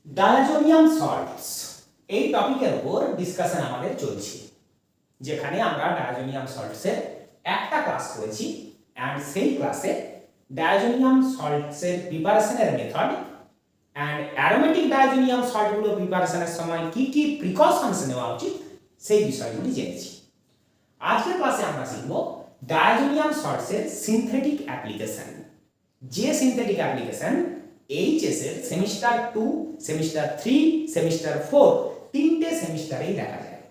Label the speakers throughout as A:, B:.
A: Diazonium salts এই টপিকের উপর ডিসকাশন আমাদের চলছে, যেখানে আমরা ডায়াজোনিয়াম সল্টসের একটা ক্লাস করেছি অ্যান্ড সেই ক্লাসে ডায়াজোনিয়াম সল্টসের প্রিপারেশনের মেথড অ্যান্ড অ্যারোমেটিক ডায়াজোনিয়াম সল্টগুলো প্রিপারেশনের সময় কি কি প্রিকশনস নেওয়া উচিত সেই বিষয়গুলি জেনেছি। আজকের ক্লাসে আমরা শিখব ডায়াজোনিয়াম সল্টসের সিনথেটিক অ্যাপ্লিকেশন। যে সিনথেটিক অ্যাপ্লিকেশন এইচএস এর সেমিস্টার 2, সেমিস্টার 3, সেমিস্টার 4 তিনটে সেমিস্টারেই দেখা যায়।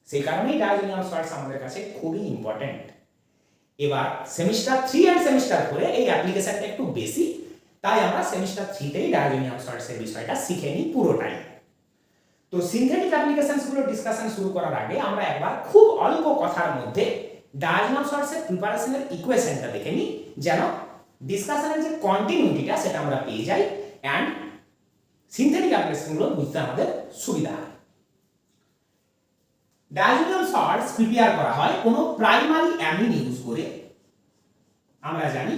A: সেই কারণেই ডায়াজোনিয়াম সল্টস আমাদের কাছে খুবই ইম্পর্টেন্ট। এবার সেমিস্টার 3 এন্ড সেমিস্টার 4 এই অ্যাপ্লিকেশনটা একটু বেশি, তাই আমরা সেমিস্টার 3 তেই ডায়াজোনিয়াম সল্টসের বিষয়টা শিখে নিই পুরোটাই। তো সিনথেটিক অ্যাপ্লিকেশনস গুলো ডিসকাশন শুরু করার আগে আমরা একবার খুব অল্প কথার মধ্যে ডায়াজোনিয়াম সল্টসের প্রিপারেশনের ইকুয়েশনটা দেখে নিই, যেন ডিসকাশনের যে কন্টিনিউটিটা সেটা আমরা পেয়ে যাই অ্যান্ড সিনথেটিক অ্যাপ্লিকেশনগুলো বুঝতে আমাদের সুবিধা হয়। ডায়াজোনিয়াম সল্টস প্রিপেয়ার করা হয় কোনো প্রাইমারি অ্যামিন ইউজ করে। আমরা জানি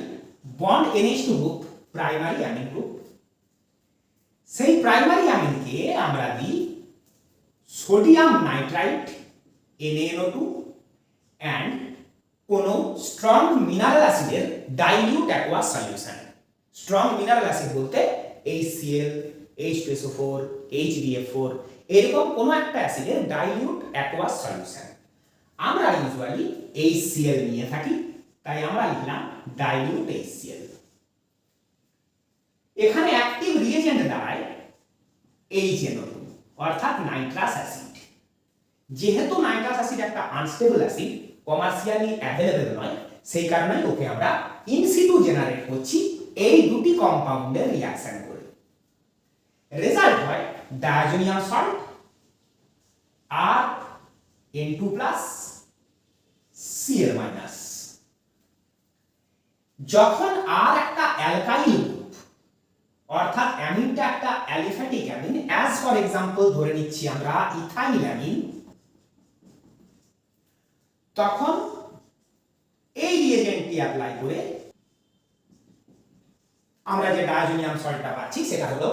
A: bond NH2 group primary amine group. সেই প্রাইমারি অ্যামিনকে আমরা দিই সোডিয়াম নাইট্রাইট NaNO2 অ্যান্ড কোনো স্ট্রং মিনারেল অ্যাসিডের dilute aqueous solution. Strong mineral acid বলতে HCl, H2SO4, HDF4 এরকম কোনো একটা অ্যাসিডের ডাইলিউট অ্যাকোয়াস সলিউশন। আমরা ইউজুয়ালি HCl নিয়ে থাকি, তাই আমরা লিখলাম ডাইলিউট HCl। এখানে অ্যাক্টিভ রিএজেন্ট দাঁড়ায় HNO2 অর্থাৎ নাইট্রাস অ্যাসিড। যেহেতু নাইট্রাস অ্যাসিড একটা আনস্টেবল অ্যাসিড, কমার্শিয়ালি অ্যাভেলেবল নয়, সেই কারণে ওকে আমরা ইনসিটু জেনারেট করছি এই দুটি কম্পাউন্ডের রিঅ্যাকশন করে। রেজাল্ট হয় ডায়াজোনিয়াম সল্ট RN2+ Cl-। যখন আর একটা অ্যালকাইল গ্রুপ অর্থাৎ অ্যামিনটা একটা aliphatic amine, as for example ধরে নিচ্ছি আমরা ইথাইল অ্যামিন, তখন এই রিএজেন্টটি অ্যাপ্লাই করে আমরা যে ডায়াজোনিয়াম সল্টটা পাচ্ছি সেটা হলো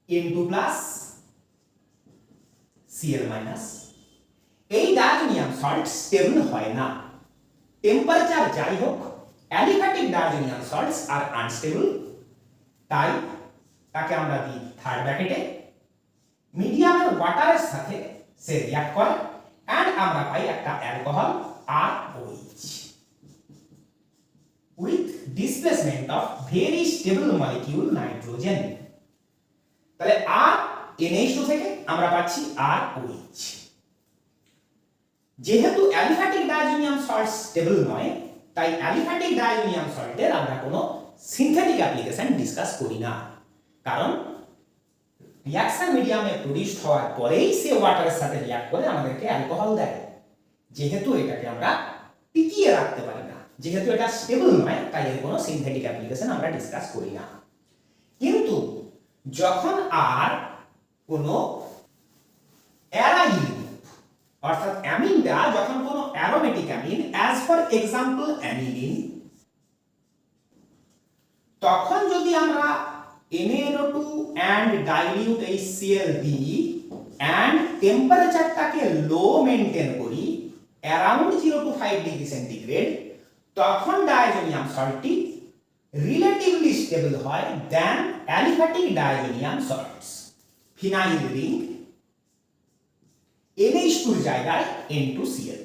A: RN2+ Cl-। এই ডায়াজোনিয়াম সল্ট স্টেবল হয় না। টেম্পারেচার যাই হোক, অ্যালিফ্যাটিক ডায়াজোনিয়াম সল্টস আর আনস্টেবল, তাই তাকে আমরা দিই থার্ড ব্র্যাকেটে। মিডিয়ামের ওয়াটারের সাথে সে রিঅ্যাক্ট করে এন্ড আমরা পাই একটা alcohol ROH with displacement of very stable molecule nitrogen. তাহলে RNH2 থেকে আমরা পাচ্ছি ROH। যেহেতু অ্যালিফ্যাটিক ডায়াজোনিয়াম সল্ট স্টেবল নয়, তাই অ্যালিফ্যাটিক ডায়াজোনিয়াম সল্টের আমরা কোনো সিনথেটিক অ্যাপ্লিকেশন ডিসকাস করি না, কারণ রিঅ্যাকশন মিডিয়ামে প্রোডিউসড হওয়ার পরেই সে ওয়াটারের সাথে রিঅ্যাক্ট করে আমাদেরকে অ্যালকোহল দেয়। যেহেতু এটাকে আমরা টিকিয়ে রাখতে পারি না, যেহেতু এটা স্টেবল নয়, তাই এর কোনো সিনথেটিক অ্যাপ্লিকেশন আমরা ডিসকাস করি না। কিন্তু যখন আর কোনো অ্যারাইল গ্রুপ অর্থাৎ অ্যামিনটা যখন কোনো aromatic amine as for example amylin, তখন যদি আমরা NaNO2 and dilute HCl দিই and টেম্পারেচারটাকে লো মেইনটেইন করি অ্যারাউন্ড 0 to 5 ডিগ্রি সেন্টিগ্রেড, তখন ডায়াজোনিয়াম সল্টটি রিলেটিভলি স্টেবল হয় than aliphatic diazonium salts. Phenyl ring NH2 এর জায়গায় N2Cl।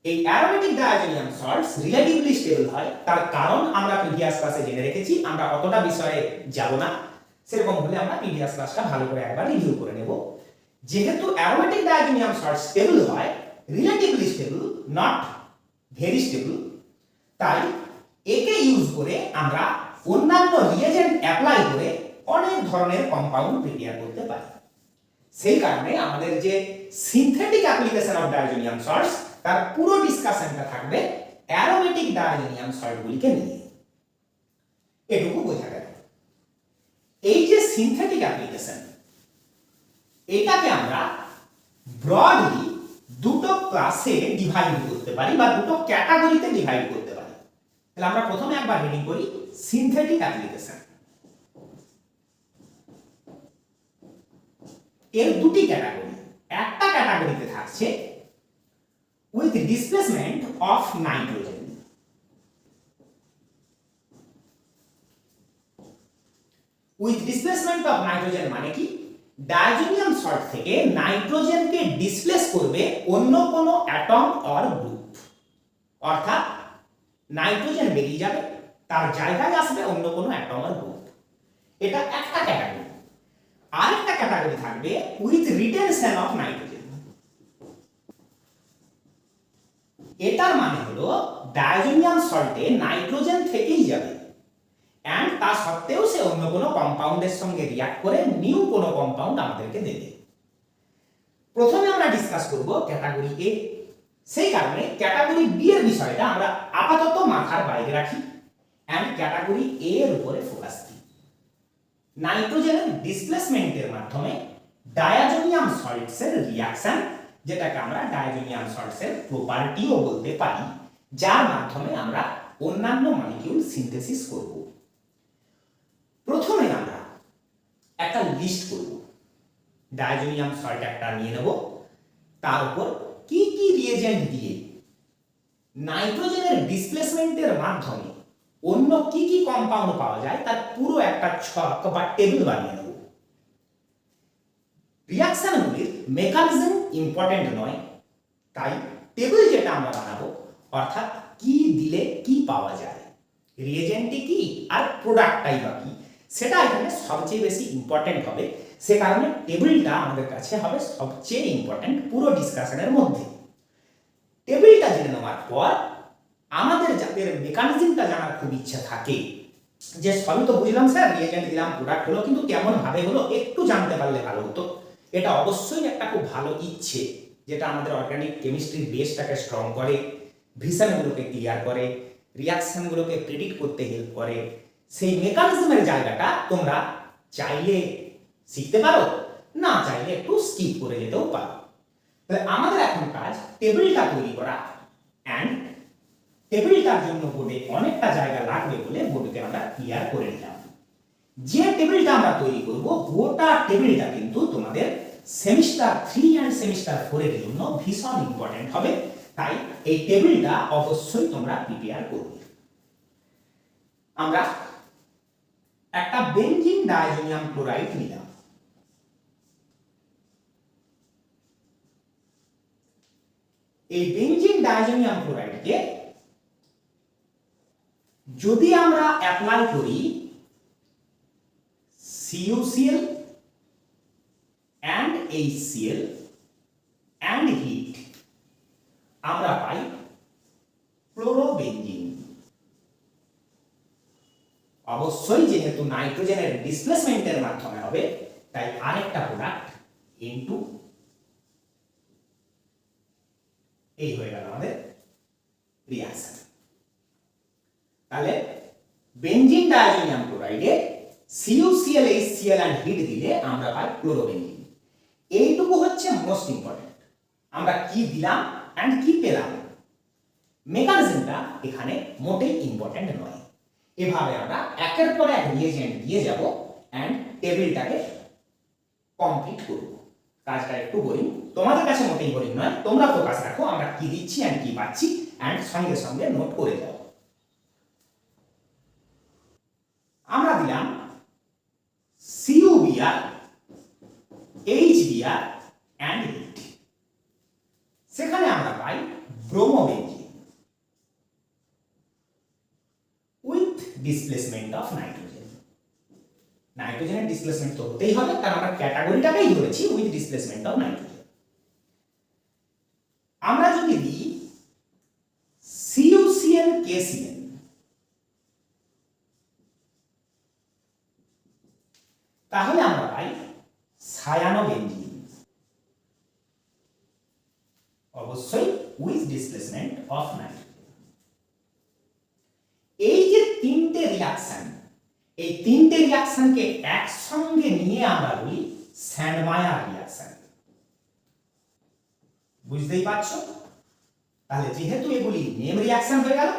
A: এই aromatic diazonium salts relatively stable হয়, তার কারণ আমরা প্রিভিয়াস ক্লাসে জেনে রেখেছি। আমরা অতটা বিষয়ে যাব না, সেরকম হলে আমরা প্রিভিয়াস ক্লাসটা ভালো করে একবার রিভিউ করে নেব। যেহেতু অ্যারোমেটিক ডায়াজোনিয়াম সল্ট স্টেবল হয়, relatively stable not very stable, তাই একে ইউজ করে আমরা অন্যান্য রিএজেন্ট অ্যাপ্লাই করে অনেক ধরনের কম্পাউন্ড প্রিপেয়ার করতে পারি। সেই কারণে আমাদের যে synthetic application of diazonium salts তার পুরো ডিসকাশনটা থাকবে অ্যারোমেটিক ডায়াজোনিয়াম সল্টগুলিকে নিয়ে। এটুকু বোঝা গেল। এই যে সিনথেটিক অ্যাপ্লিকেশন, এটাকে আমরা ব্রডলি দুটো ক্লাসে ডিভাইড করতে পারি বা দুটো ক্যাটাগরিতে ডিভাইড করতে পারি। তাহলে আমরা প্রথমে একবার রিডিং করি সিনথেটিক অ্যাপ্লিকেশন। এর দুটি ক্যাটাগরি, একটা ক্যাটাগরিতে থাকছে with displacement of nitrogen. With displacement of nitrogen মানে কি, ডায়াজোনিয়াম সল্ট থেকে নাইট্রোজেনকে ডিসপ্লেস করবে অন্য কোনো অ্যাটম অর গ্রুপ, অর্থাৎ নাইট্রোজেন বেরিয়ে যাবে, তার জায়গায় আসবে অন্য কোনো অ্যাটম অর গ্রুপ। এটা একটা ক্যাটাগরি। আরেকটা ক্যাটাগরি থাকবে উইথ রিটেনশন অফ নাইট্রোজেন। এটার মানে হলো ডায়াজোনিয়াম সল্টে নাইট্রোজেন থেকেই যাবে এন্ড তা সত্ত্বেও সে অন্য কোনো কম্পাউন্ডের সঙ্গে রিঅ্যাক্ট করে নিউ কোনো কম্পাউন্ড আমাদেরকে দেবে। প্রথমে আমরা ডিসকাস করব ক্যাটাগরি এ, সেই কারণে ক্যাটাগরি বি এর বিষয়টা আমরা আপাতত মাথার বাইরে রাখি এন্ড ক্যাটাগরি এ এর উপরে ফোকাস দিই। নাইট্রোজেনের ডিসপ্লেসমেন্টের মাধ্যমে ডায়াজোনিয়াম সল্টসের রিঅ্যাকশন, যেটাকে আমরা ডায়াজোনিয়াম সল্টসের প্রপার্টিও বলতে পারি, যার মাধ্যমে আমরা অন্যান্য মলিকিউল সিনথেসিস করব। প্রথমে আমরা একটা লিস্ট করব, ডায়াজোনিয়াম সল্ট একটা নিয়ে নেব, তার উপর কি কি রিয়েজেন্ট দিয়ে নাইট্রোজেনের ডিসপ্লেসমেন্টের মাধ্যমে অন্য কি কি কম্পাউন্ড পাওয়া যায় তার পুরো একটা ছক বা টেবিল বানিয়ে নেব। রিঅ্যাকশনগুলির মেকানিজম ইম্পর্টেন্ট নয়, তাই টেবিল যেটা আমরা বানাবো, অর্থাৎ কি দিলে কি পাওয়া যায়, রিয়েজেন্টটি কি আর প্রোডাক্টটাই বা কি, সেটা এখানে সবচেয়ে বেশি ইম্পর্টেন্ট হবে। সে কারণে টেবিলটা আমাদের কাছে হবে সবচেয়ে ইম্পর্টেন্ট পুরো ডিসকাশনের মধ্যে। টেবিলটা জেনে নেওয়ার পর আমাদের যাদের মেকানিজমটা জানার খুব ইচ্ছা থাকে, যে সবই তো বুঝলাম স্যার, রিয়েজেন্ট দিলাম, প্রোডাক্ট হলো, কিন্তু কেমন ভাবে হলো একটু জানতে পারলে ভালো হতো। এটা অবশ্যই একটা খুব ভালো ইচ্ছে, যেটা আমাদের অর্গানিক কেমিস্ট্রির বেসটাকে স্ট্রং করে, ভিশনগুলোকে ক্লিয়ার করে, রিঅ্যাকশনগুলোকে প্রেডিক্ট করতে হেল্প করে। সেই মেকানিজমের জায়গাটা তোমরা চাইলে শিখতে পারো, না চাইলে একটু স্কিপ করে যেতেও পারো। তাহলে আমাদের এখন কাজ টেবিলটা তৈরি করা, এন্ড টেবিলটার জন্য বোর্ডে অনেকটা জায়গা লাগবে বলে বোর্ডকে আমরা ক্লিয়ার করে নিলাম। যে টেবিলটা আমরা তৈরি করব, গোটা টেবিলটা কিন্তু তোমাদের সেমিস্টার 3 এন্ড সেমিস্টার 4 এর জন্য ভীষণ ইম্পর্টেন্ট হবে, তাই এই টেবিলটা অবশ্যই তোমরা প্রিপেয়ার করবে। আমরা একটা বেনজিন ডায়াজোনিয়াম ক্লোরাইড নিলাম। এই বেনজিন ডায়াজোনিয়াম ক্লোরাইডকে যদি আমরা অ্যাপ্লাই করি CuCl and HCl and heat, আমরা পাই ক্লোরোবেনজিন। অবশ্যই যেহেতু নাইট্রোজেনের ডিসপ্লেসমেন্টের মাধ্যমে হবে, তাই আরেকটা প্রোডাক্ট ইনটু, এই হয়ে গেল আমাদের রিঅ্যাকশন। তাহলে বেনজিন ডায়াজোনিয়াম ক্লোরাইডে CuCl HCl and হিট দিলে আমরা পাই ক্লোরোবেনজিন। এইটুকু হচ্ছে মোস্ট ইম্পর্টেন্ট। আমরা কি দিলাম এন্ড কি পেলাম, মেকানিজমটা এখানে মোটেই ইম্পর্টেন্ট নয়। এভাবে আমরা একের পর এক রিয়েজেন্ট দিয়ে যাব এন্ড টেবিলটাকে কমপ্লিট করব। কাজটা একটু বোরিং, তোমাদের কাছে মোটেই বোরিং নয়, তোমরা ফোকাস রাখো আমরা কি দিচ্ছি এন্ড কি পাচ্ছি, এন্ড সঙ্গে সঙ্গে নোট করে যাও। আমরা দিলাম CuBr, HBr and heat, সেখানে আমরা পাই ব্রোমোবেনজিন উইথ ডিসপ্লেসমেন্ট অফ নাইট্রোজেন। নাইট্রোজেনের ডিসপ্লেসমেন্ট তো হতেই হবে, কারণ আমরা ক্যাটাগরিটাকেই ধরেছি উইথ ডিসপ্লেসমেন্ট অফ নাইট্রোজেন। আমরা যদি দিই CuCl KCl, তাহলে আমরা পাই সায়ানোবেনজিন, অবশ্যই উইথ ডিসপ্লেসমেন্ট অফ নাইট্রোজেন। এই যে তিনটে রিঅ্যাকশন, এই তিনটে রিঅ্যাকশনকে একসঙ্গে নিয়ে আমরা বলি স্যান্ডমায়ার রিঅ্যাকশন। বুঝতেই পারছো? তাহলে যেহেতু এগুলি নেম রিঅ্যাকশন হয়ে গেল,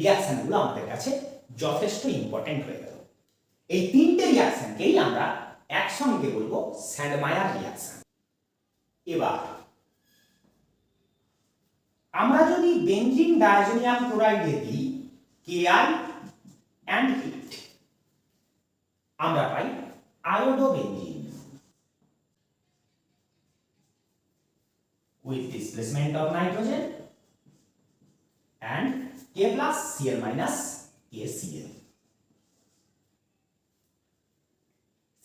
A: রিয়াকশনগুলো আমাদের কাছে যথেষ্ট ইম্পর্টেন্ট হয়ে গেল। এই তিনটে রিয়াকশনকেই আমরা একসঙ্গে বলবো স্যান্ডমায়ার রিয়াকশন। এবার আমরা যদি বেনজিন ডায়াজোনিয়াম ক্লোরাইডে দিই Ki and heat, আমরা পাই আয়োডোবেনজিন with displacement of nitrogen and K plus Cl minus KCl.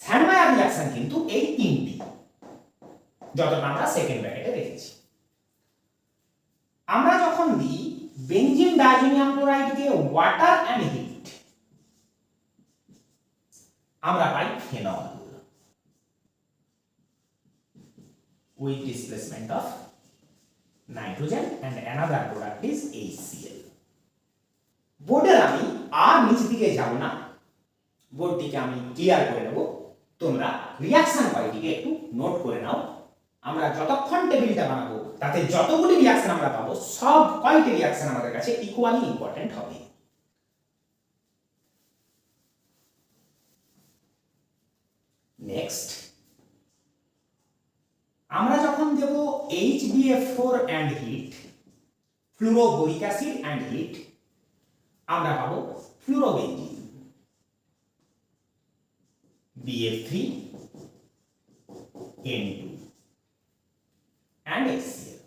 A: Sandmeyer reaction কিন্তু এই তিনটি, যতটা আমরা সেকেন্ড ব্র্যাকেটে রেখেছি। আমরা যখন দিই বেনজিন ডায়াজোনিয়াম ক্লোরাইডকে ওয়াটার অ্যান্ড হিট, আমরা পাই phenol with displacement of nitrogen and another product is HCl. বোর্ডের আমি আর নিচে দিকে যাব না, বোর্ডটিকে আমি ক্লিয়ার করে নেব। তোমরা রিঅ্যাকশন কয়টিকে একটু নোট করে নাও। আমরা যতক্ষণ টেবিলটা বানাবো তাতে যতগুলি রিঅ্যাকশন আমরা পাবো সব কয়টি রিঅ্যাকশন আমাদের কাছে ইকুয়ালি ইম্পর্টেন্ট হবে। নেক্সট আমরা যখন দেব HBF4 and heat, fluoroboric acid and heat, আমরা পাবো ফ্লুরোবেনজিন BF3 N2 and HCl.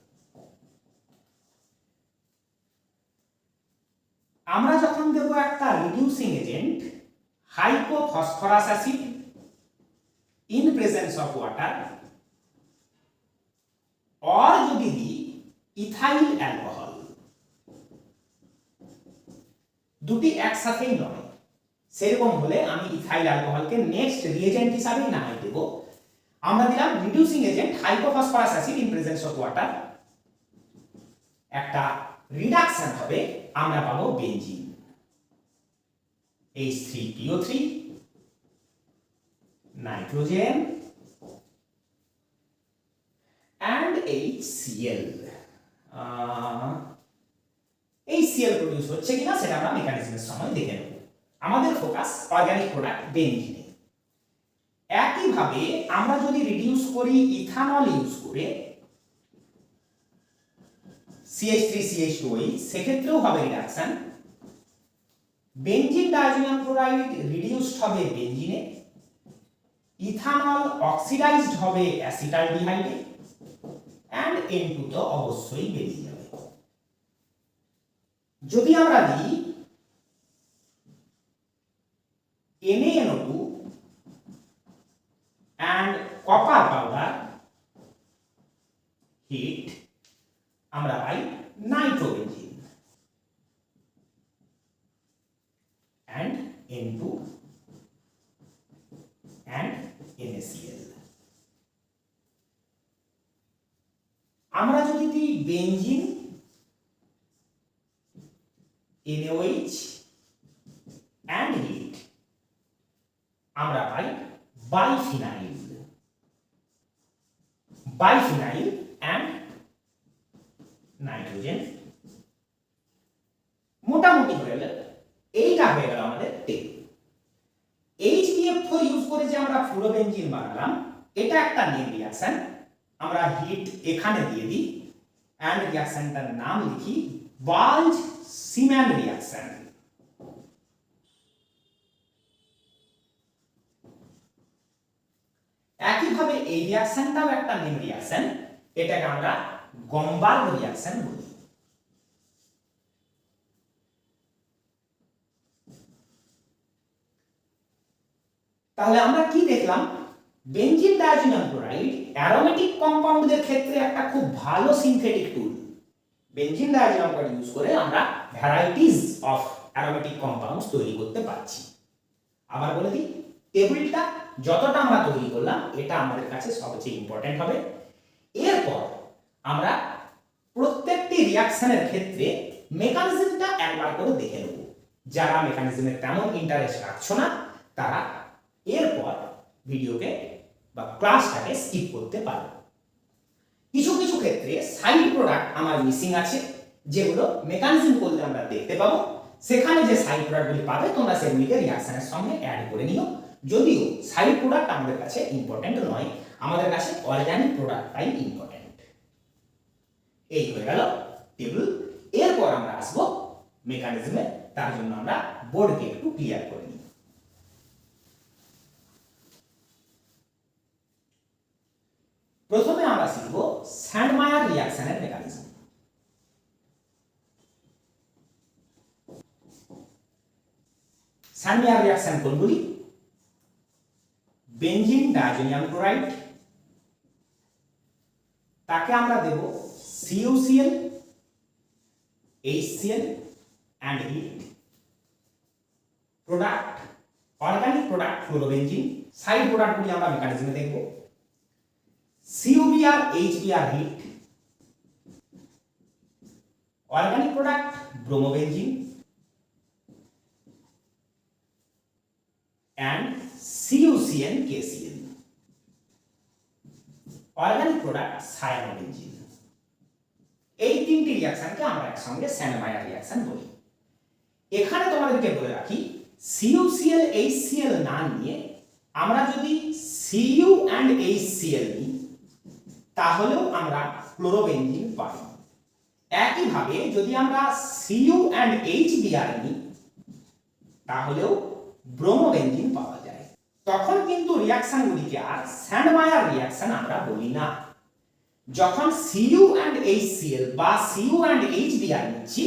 A: আমরা যখন দেব একটা reducing agent hypophosphorous acid in presence of water, और যদি দিই ইথাইল অ্যালকোহল, দুটি একসাথেই নয়, সেরকম হলে আমি ইথাইল অ্যালকোহলকে নেক্সট রিএজেন্ট হিসাবেই নামাই দেব। আমরা দিলাম reducing agent hypophosphorous acid in presence of water, একটা রিডাকশন হবে, আমরা পাবো benzene H3PO3 nitrogen and HCl. HCl produce হচ্ছে কিনা সেটা আমরা মেকানিজমের সময় দেখে নেব। আমাদের ফোকাস অর্গানিক প্রোডাক্ট বেনজিনে। একইভাবে আমরা যদি রিডিউস করি ইথানল ইউজ করে CH3CH2OH, সেক্ষেত্রেও হবে reduction. Benzene diazonium chloride reduced হবে বেনজিনে, ইথানল অক্সিডাইজড হবে অ্যাসিটালডিহাইডে, and N2 তো অবশ্যই বেরিয়ে যাবে। যদি আমরা দিই NaNO2 and copper powder heat, আমরা পাই nitrobenzene and N2 and NaCl. আমরা যদি দিই বেনজিন NaOH and heat, আমরা পাই বাইফিনাইল and নাইট্রোজেন। মোটামুটি হয়ে গেল, এইটা হয়ে গেল আমাদের টেবিল। HBF4 ইউজ করে যে আমরা ফ্লুরোবেনজিন বানালাম, এটা একটা নেম রিঅ্যাকশন। আমরা হিট এখানে দিয়ে দিই এন্ড রিঅ্যাকশনটার নাম লিখি বাল্জ সিম্যান রিঅ্যাকশন। একইভাবে এই রিঅ্যাকশনটাও একটা নেম রিঅ্যাকশন, এটাকে আমরা গম্বার্গ রিঅ্যাকশন বলি। তাহলে আমরা কি দেখলাম? বেনজিন ডায়াজোনিয়াম ক্লোরাইড অ্যারোমেটিক কম্পাউন্ডদের ক্ষেত্রে একটা খুব ভালো সিনথেটিক টুল। বেনজিন ডায়াজোনিয়াম ক্লোরাইড ইউজ করে আমরা ভ্যারাইটিজ অফ অ্যারোমেটিক কম্পাউন্ডস তৈরি করতে পারছি। আবার বলে দিই, টেবিলটা যতটা আমরা তৈরি করলাম এটা আমাদের কাছে সবচেয়ে ইম্পর্টেন্ট হবে। এরপর আমরা প্রত্যেকটি রিঅ্যাকশনের ক্ষেত্রে মেকানিজমটা একবার করে দেখে নেব। যারা মেকানিজমে তেমন ইন্টারেস্ট রাখছো না তারা এরপর ভিডিওকে বা ক্লাসটাকে স্কিপ করতে পারো। কিছু কিছু ক্ষেত্রে সাইড প্রোডাক্ট আমার মিসিং আছে, যেগুলো মেকানিজম করলে আমরা দেখতে পাবো। সেখানে যে সাইড প্রোডাক্টগুলি পাবে তোমরা সেগুলিকে রিঅ্যাকশনের সঙ্গে অ্যাড করে নিও। যদিও সাইড প্রোডাক্ট আমাদের কাছে ইম্পর্টেন্ট নয়, আমাদের কাছে অর্গানিক প্রোডাক্টটাই ইম্পর্টেন্ট। এই হয়ে গেল টেবিল। এরপর আমরা আসবো মেকানিজমে। তার জন্য আমরা বোর্ডকে একটু ক্লিয়ার করে নিই। প্রথমে আমরা শিখব স্যান্ডমায়ার রিঅ্যাকশনের মেকানিজম। স্যান্ডমায়ার রিঅ্যাকশন কোনগুলি? বেনজিন ডায়াজোনিয়াম ক্লোরাইড, তাকে আমরা দেব CuCl, HCl and heat। Product, organic product fluorobenzene. Side প্রোডাক্টগুলি আমরা মেকানিজমে দেখব। CuBr, HBr heat, organic product bromobenzene and CuCN, KCl, organic product cyanobenzene. এই তিনটি রিঅ্যাকশনকে আমরা একসঙ্গে স্যান্ডমায়ার রিঅ্যাকশন বলি। এখানে তোমাদেরকে বলে রাখি CuCl, HCl না নিয়ে আমরা যদি Cu and HCl নিই তাহলেও আমরা ক্লোরোবেনজিন পাই। একইভাবে যদি আমরা Cu and HBr নিই তাহলেও ব্রোমোবেনজিন পাওয়া যায়। তখন কিন্তু রিঅ্যাকশনগুলিকে আর স্যান্ডমায়ার রিঅ্যাকশন আমরা বলি না। যখন Cu and HCl বা Cu and HBr নিচ্ছি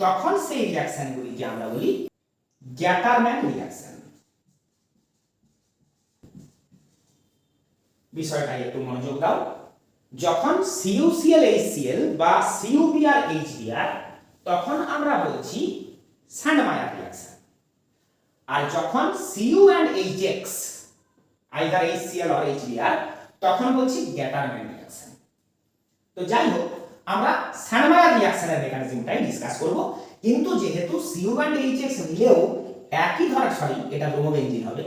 A: তখন সেই রিঅ্যাকশনগুলিকে আমরা বলি গ্যাটারম্যান রিঅ্যাকশন। বিষয়টা একটু মনোযোগ দাও। যখন CuCl, HCl বা CuBr, HBr তখন আমরা বলছি স্যান্ডমায়ার রিঅ্যাকশন। আর যখন Cu and HX either HCl or HBr তখন বলছি গ্যাটারম্যান রিঅ্যাকশন। তো যাই হোক, আমরা স্যান্ডমায়ার রিঅ্যাকশনের মেকানিজমটাই ডিসকাস করব। কিন্তু যেহেতু Cu and HX নিলেও একই ধরনের, এটা ব্রোমোবেনজিন হবে,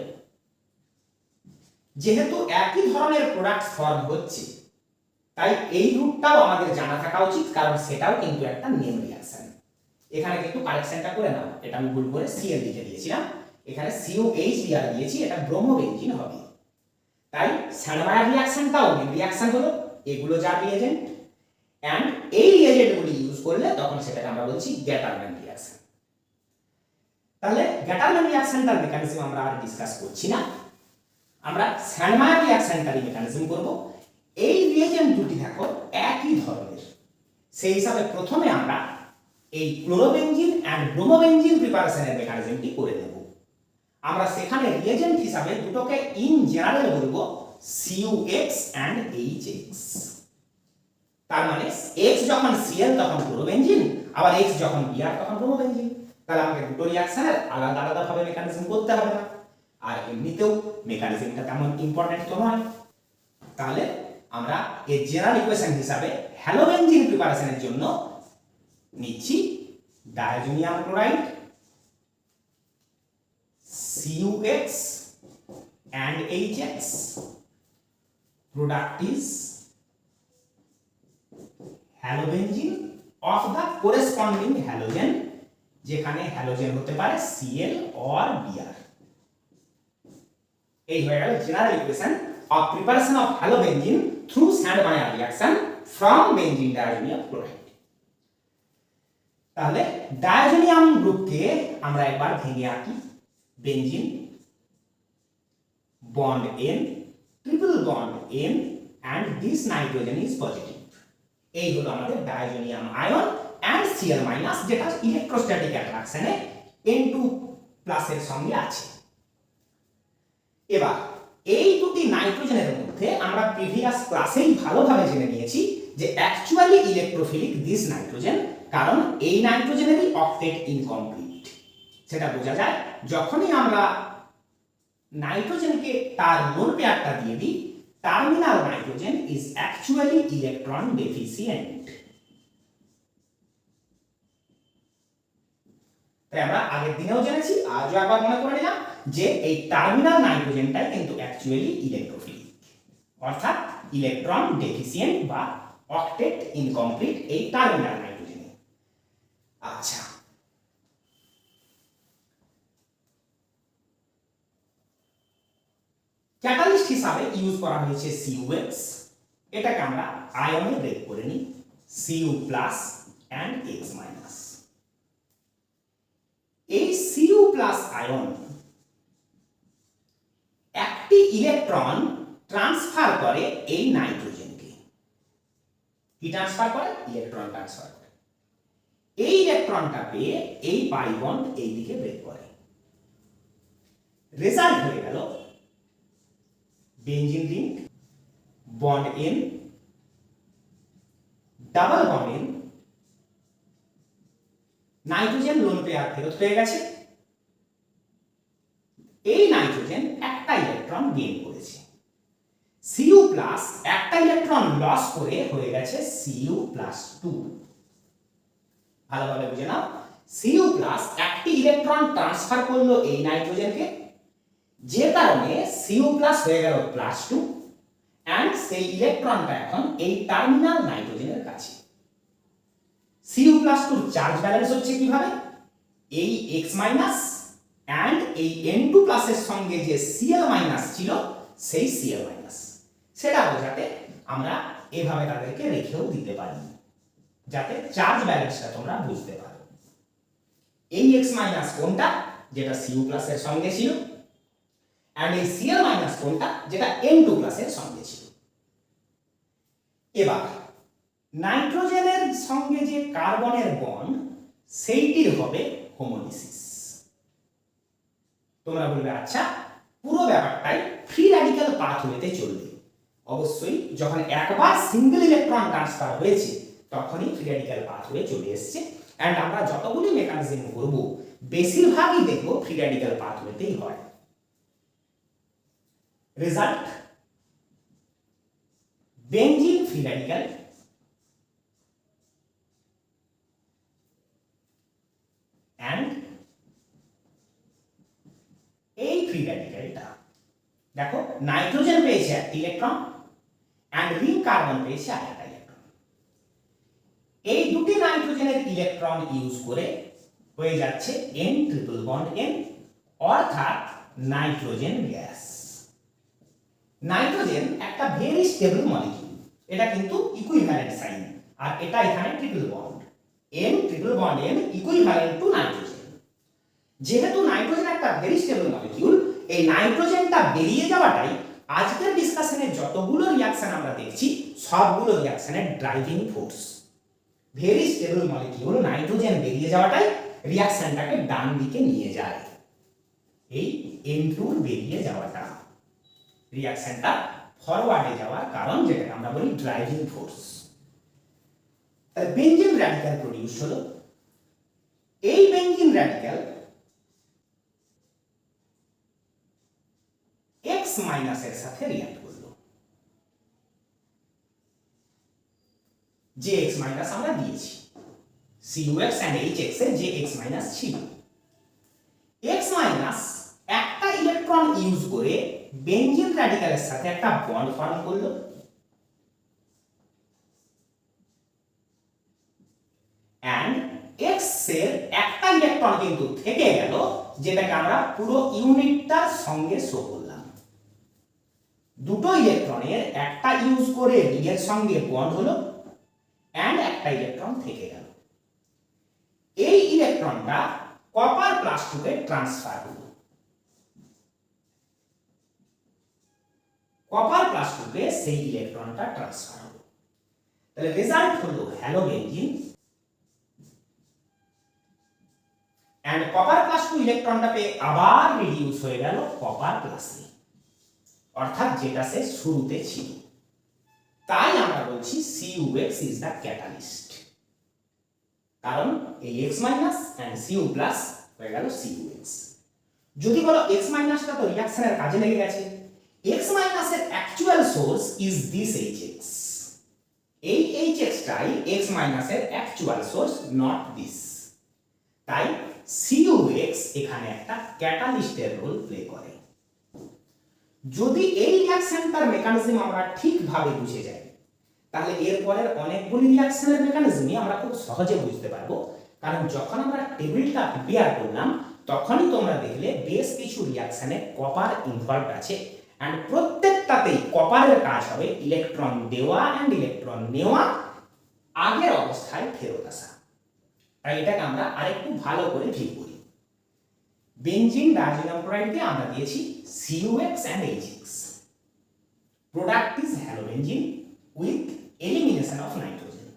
A: যেহেতু একই ধরনের প্রোডাক্ট ফর্ম হচ্ছে তাই এই রুটটাও আমাদের জানা থাকা উচিত, কারণ সেটাও কিন্তু একটা নেম রিঅ্যাকশন। এখানে কিন্তু কারেকশনটা করে নাও, এটা আমি ভুল করে Cl লিখে দিয়েছিলাম, এখানে CuHBr দিয়েছি, এটা ব্রোমোবেনজিন হবে। তাই স্যান্ডমায়ার রিঅ্যাকশনটাও নেম রিঅ্যাকশন হলো। এগুলো যা রিএজেন্ট এন্ড এই রিএজেন্টগুলি ইউজ করলে তখন সেটাকে আমরা বলছি গ্যাটারম্যান রিঅ্যাকশন। তাহলে গ্যাটারম্যান রিঅ্যাকশনটার মেকানিজম আমরা আর ডিসকাস করছি না, আমরা স্যান্ডমায়ার রিঅ্যাকশনটারই মেকানিজম করব। এই রিএজেন্ট দুটি দেখো একই ধরনের, সেই হিসাবে প্রথমে আমরা এই ক্লোরোবেনজিন এন্ড ব্রোমোবেনজিন প্রিপারেশনের মেকানিজমটি করে নেব। আমরা সেখানে রিএজেন্ট হিসাবে দুটোকে ইন জেনারেল বলবো CuX and HX। তার মানে X যখন Cl তখন ক্লোরোবেনজিন, আবার X যখন Br তখন ব্রোমোবেনজিন। তাহলে আমাকে দুটো রিঅ্যাকশনের আলাদা আলাদা ভাবে মেকানিজম করতে হবে না, আর এমনিতেও মেকানিজমটা তেমন ইম্পর্টেন্ট তো নয়। তাহলে আমরা এর জেনারেল ইকুয়েশন হিসাবে হ্যালোবেনজিন প্রিপারেশনের জন্য নিচ্ছি diazonium chloride CuX and HX, product is halobenzyne of the corresponding halogen, যেখানে হ্যালোজেন হতে পারে Cl or Br। এই হয়ে গেল general equation of preparation of halobenzyne through Sandmeyer reaction from benzene diazonium chloride। তাহলে ডায়াজোনিয়াম গ্রুপকে আমরা একবার ভেঙে আঁকি। Benzene bond N, triple bond N and this nitrogen is positive। এই হলো আমাদের diazonium ion and Cl minus, যেটা ইলেকট্রোস্ট্যাটিক অ্যাট্রাকশনে N2 প্লাসের সঙ্গে আছে। এবার এই দুটি নাইট্রোজেনের মধ্যে আমরা প্রিভিয়াস ক্লাসেই ভালোভাবে জেনে নিয়েছি যে অ্যাকচুয়ালি ইলেকট্রোফিলিক দিস নাইট্রোজেন, কারণ এই নাইট্রোজেনেরই অক্টেট ইনকমপ্লিট। সেটা বোঝা যায় যখনই আমরা নাইট্রোজেনকে তার লোন পেয়ারটা দিয়ে দিই, terminal nitrogen is actually electron deficient. তাই আমরা আগের দিনেও জেনেছি, আজও একবার মনে করে নিলাম যে এই টার্মিনাল নাইট্রোজেনটাই কিন্তু অ্যাকচুয়ালি ইলেকট্রোফিলিক, অর্থাৎ ইলেকট্রন ডেফিসিয়েন্ট বা অক্টেট ইনকমপ্লিট এই টার্মিনাল নাইট্রোজেনে। আচ্ছা, হিসাবে ইউজ করা হয়েছে CuX, এটাকে আমরা আয়নে ব্রেক করে নিই, Cu plus and X minus. এই Cu প্লাস আয়ন একটি ইলেকট্রন ট্রান্সফার করে এই নাইট্রোজেনকে। কি ট্রান্সফার করে? ইলেকট্রন ট্রান্সফার করে। এই ইলেকট্রনটা পেয়ে এই পাই বন্ড এই দিকে ব্রেক করে। রেজাল্ট হয়ে গেল benzene ring, bond N, double bond N, nitrogen lone pair ফেরত হয়ে গেছে। এই নাইট্রোজেন একটা ইলেকট্রন গেইন করেছে। Cu প্লাস একটা ইলেকট্রন লস করে হয়ে গেছে Cu প্লাস 2। ভালোভাবে বুঝে নাও, Cu প্লাস একটি ইলেকট্রন ট্রান্সফার করলো এই নাইট্রোজেনকে, যে কারণে Cu প্লাস হয়ে গেল প্লাস 2, এন্ড সেই ইলেকট্রনটা এখন এই টার্মিনাল নাইট্রোজেনের কাছে। Cu প্লাস 2 চার্জ ব্যালেন্স হচ্ছে কিভাবে? এই X মাইনাস এন্ড এই N2 প্লাসের সঙ্গে যে Cl মাইনাস ছিল সেই Cl মাইনাস, সেটা বোঝাতে আমরা এভাবে তাদেরকে রেখেও দিতে পারি, যাতে চার্জ ব্যালেন্সটা তোমরা বুঝতে পারো। এই X মাইনাস কোনটা? যেটা Cu প্লাসের সঙ্গে ছিল, এন্ড এই Cl মাইনাস কোনটা? যেটা N2 প্লাসের সঙ্গে ছিল। এবার নাইট্রোজেনের সঙ্গে যে কার্বনের বন্ড সেইটির হবে হোমোলিসিস। তোমরা বলবে আচ্ছা, পুরো ব্যাপারটাই ফ্রি র্যাডিক্যাল পাথওয়েতে চলবে। অবশ্যই যখন একবার সিঙ্গেল ইলেকট্রন ট্রান্সফার হয়েছে তখনই ফ্রি র্যাডিক্যাল পাথওয়ে চলে এসেছে, এন্ড আমরা যতগুলি মেকানিজম করব বেশিরভাগই দেখব ফ্রি র্যাডিক্যাল পাথওয়েতেই হয়। Result, benzene free radical, and এই ফ্রি র্যাডিক্যালটা দেখো, নাইট্রোজেন পেয়েছে একটা ইলেকট্রন এন্ড রিং কার্বন পেয়েছে আরেকটা ইলেকট্রন। এই দুটি নাইট্রোজেনের ইলেকট্রন ইউজ করে হয়ে যাচ্ছে N ট্রিপল বন্ড N, অর্থাৎ নাইট্রোজেন গ্যাস। নাইট্রোজেন একটা ভেরি স্টেবল মলিকিউল, এটা কিন্তু ইকুইভ্যালেন্ট সাইন, আর এটা এখানে triple bond N triple bond N equivalent to nitrogen. যেহেতু নাইট্রোজেন একটা ভেরি স্টেবল মলিকিউল, এই নাইট্রোজেনটা বেরিয়ে যাওয়াটাই আজকের ডিসকাশনে যতগুলো রিঅ্যাকশন আমরা দেখছি সবগুলো রিঅ্যাকশনের driving force. Very stable molecule nitrogen বেরিয়ে যাওয়াটাই রিঅ্যাকশনটাকে ডান দিকে নিয়ে যায়। এই N2 বেরিয়ে যাওয়াটা রিঅ্যাকশনটা ফরওয়ার্ডে যাওয়ার কারণ, যেটাকে আমরা বলি driving force. Benzene radical produce হলো। এই বেঞ্জিন র্যাডিক্যাল X মাইনাস এর সাথে রিঅ্যাক্ট করলো। যে X মাইনাস আমরা দিয়েছি, CuX এন্ড HX এ যে X মাইনাস ছিল, X মাইনাস একটা ইলেকট্রন ইউজ করে বেঞ্জিন র্যাডিক্যালের সাথে একটা বন্ড ফর্ম করলো, এন্ড X এর একটা ইলেকট্রন কিন্তু থেকে গেল, যেটাকে আমরা পুরো ইউনিটটার সঙ্গে শো করলাম। দুটো ইলেকট্রনের একটা ইউজ করে রিং এর সঙ্গে বন্ড হলো, এন্ড একটা ইলেকট্রন থেকে গেল। এই ইলেকট্রনটা কপার প্লাস 2 কে ট্রান্সফার হলো। কপার প্লাস 2 কে সেই ইলেকট্রনটা ট্রান্সফার হলো। তাহলে রেজাল্ট হলো হ্যালোবেঞ্জিন, এন্ড কপার প্লাস 2 ইলেকট্রনটা পেয়ে আবার রিডিউস হয়ে গেল কপার প্লাসে, অর্থাৎ যেটা সে শুরুতে ছিল। তাই আমরা বলছি CuX ইজ দ্য ক্যাটালিস্ট, কারণ এই X minus and Cu plus হয়ে গেল CuX। যদি বলো X মাইনাসটা তো রিঅ্যাকশনের কাজে লেগে গেছে, X মাইনাসের actual source is this HX। এই HX টাই X মাইনাসের অ্যাকচুয়াল সোর্স, নট দিস। তাই CuX এখানে একটা ক্যাটালিস্টের রোল প্লে করে। যদি এই রিঅ্যাকশনটার মেকানিজম আমরা ঠিকভাবে বুঝে যাই, তাহলে এরপরের অনেকগুলি রিঅ্যাকশনের মেকানিজমই আমরা খুব সহজে বুঝতে পারবো। কারণ যখন আমরা টেবিলটা প্রিপেয়ার করলাম তখনই তোমরা দেখলে বেশ কিছু রিঅ্যাকশনে কপার ইনভলভড আছে, অ্যান্ড প্রত্যেকটাতেই কপারের কাজ হবে ইলেকট্রন দেওয়া অ্যান্ড ইলেকট্রন নেওয়া, আগের অবস্থায় ফেরত আসা। তাই এটাকে আমরা আরেকটু ভালো করে ভিউ করি। বেনজিন ডায়াজোনিয়াম ক্লোরাইডকে আমরা দিয়েছি CuX and HX। Product is halobenzene with elimination of nitrogen,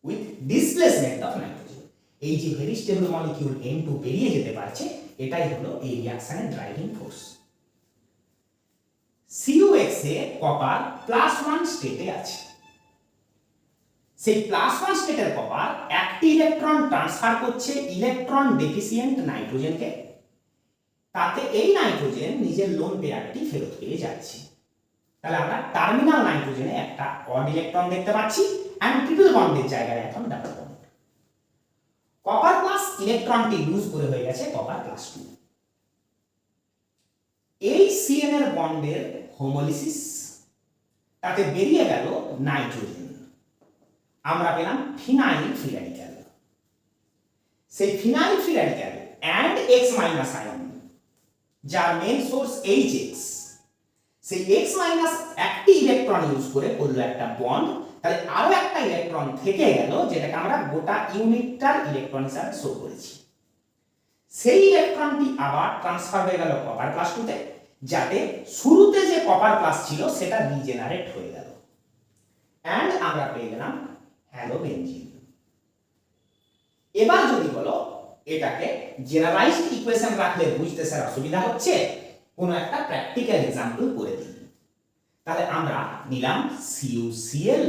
A: with displacement of nitrogen. এই যে ভেরি স্টেবল মলিকিউল N2 বেরিয়ে যেতে পারছে, এটাই হলো এই রিঅ্যাকশনের ড্রাইভিং ফোর্স। CuX এ কপার +1 স্টেটে আছে। সেই +1 স্টেটের কপার একটি ইলেকট্রন ট্রান্সফার করছে ইলেকট্রন ডেফিসিয়েন্ট নাইট্রোজেনকে, তাতে এই নাইট্রোজেন নিজের লোন পেয়ারটি ফেরত পেয়ে যাচ্ছে। তাহলে আমরা টার্মিনাল নাইট্রোজেনে একটা অড ইলেকট্রন দেখতে পাচ্ছি এন্ড ট্রিপল বন্ডের জায়গায় এখন ডাবল বন্ড। কপার প্লাস ইলেকট্রনটি লুজ করে হয়ে গেছে কপার +2। এই CN এর বন্ডের হোমোলিসিস, তাতে বেরিয়ে গেল নাইট্রোজেন, আমরা পেলাম ফিনাইল ফ্রি র্যাডিক্যাল। সেই phenyl free radical and X- ion, যার মেইন সোর্স HX, সেই X- একটি ইলেকট্রন ইউজ করে করলো একটা বন্ড, তাহলে আরো একটা ইলেকট্রন থেকে গেল, যেটাকে আমরা গোটা ইউনিটটার ইলেকট্রন হিসাবে শো করেছি। সেই ইলেকট্রনটি আবার ট্রান্সফার হয়ে গেল কপার +2 তে, যাতে শুরুতে যে কপার প্লাস ছিল সেটা রিজেনারেট হয়ে গেল এন্ড আমরা পেয়ে গেলাম হ্যালোবেনজিন। এবার যদি বলো এটাকে জেনারেলাইজড ইকুয়েশন রাখলে বুঝতে স্যার অসুবিধা হচ্ছে, কোনো একটা প্র্যাকটিক্যাল এক্সাম্পল করে দিই। তাহলে আমরা নিলাম CuCl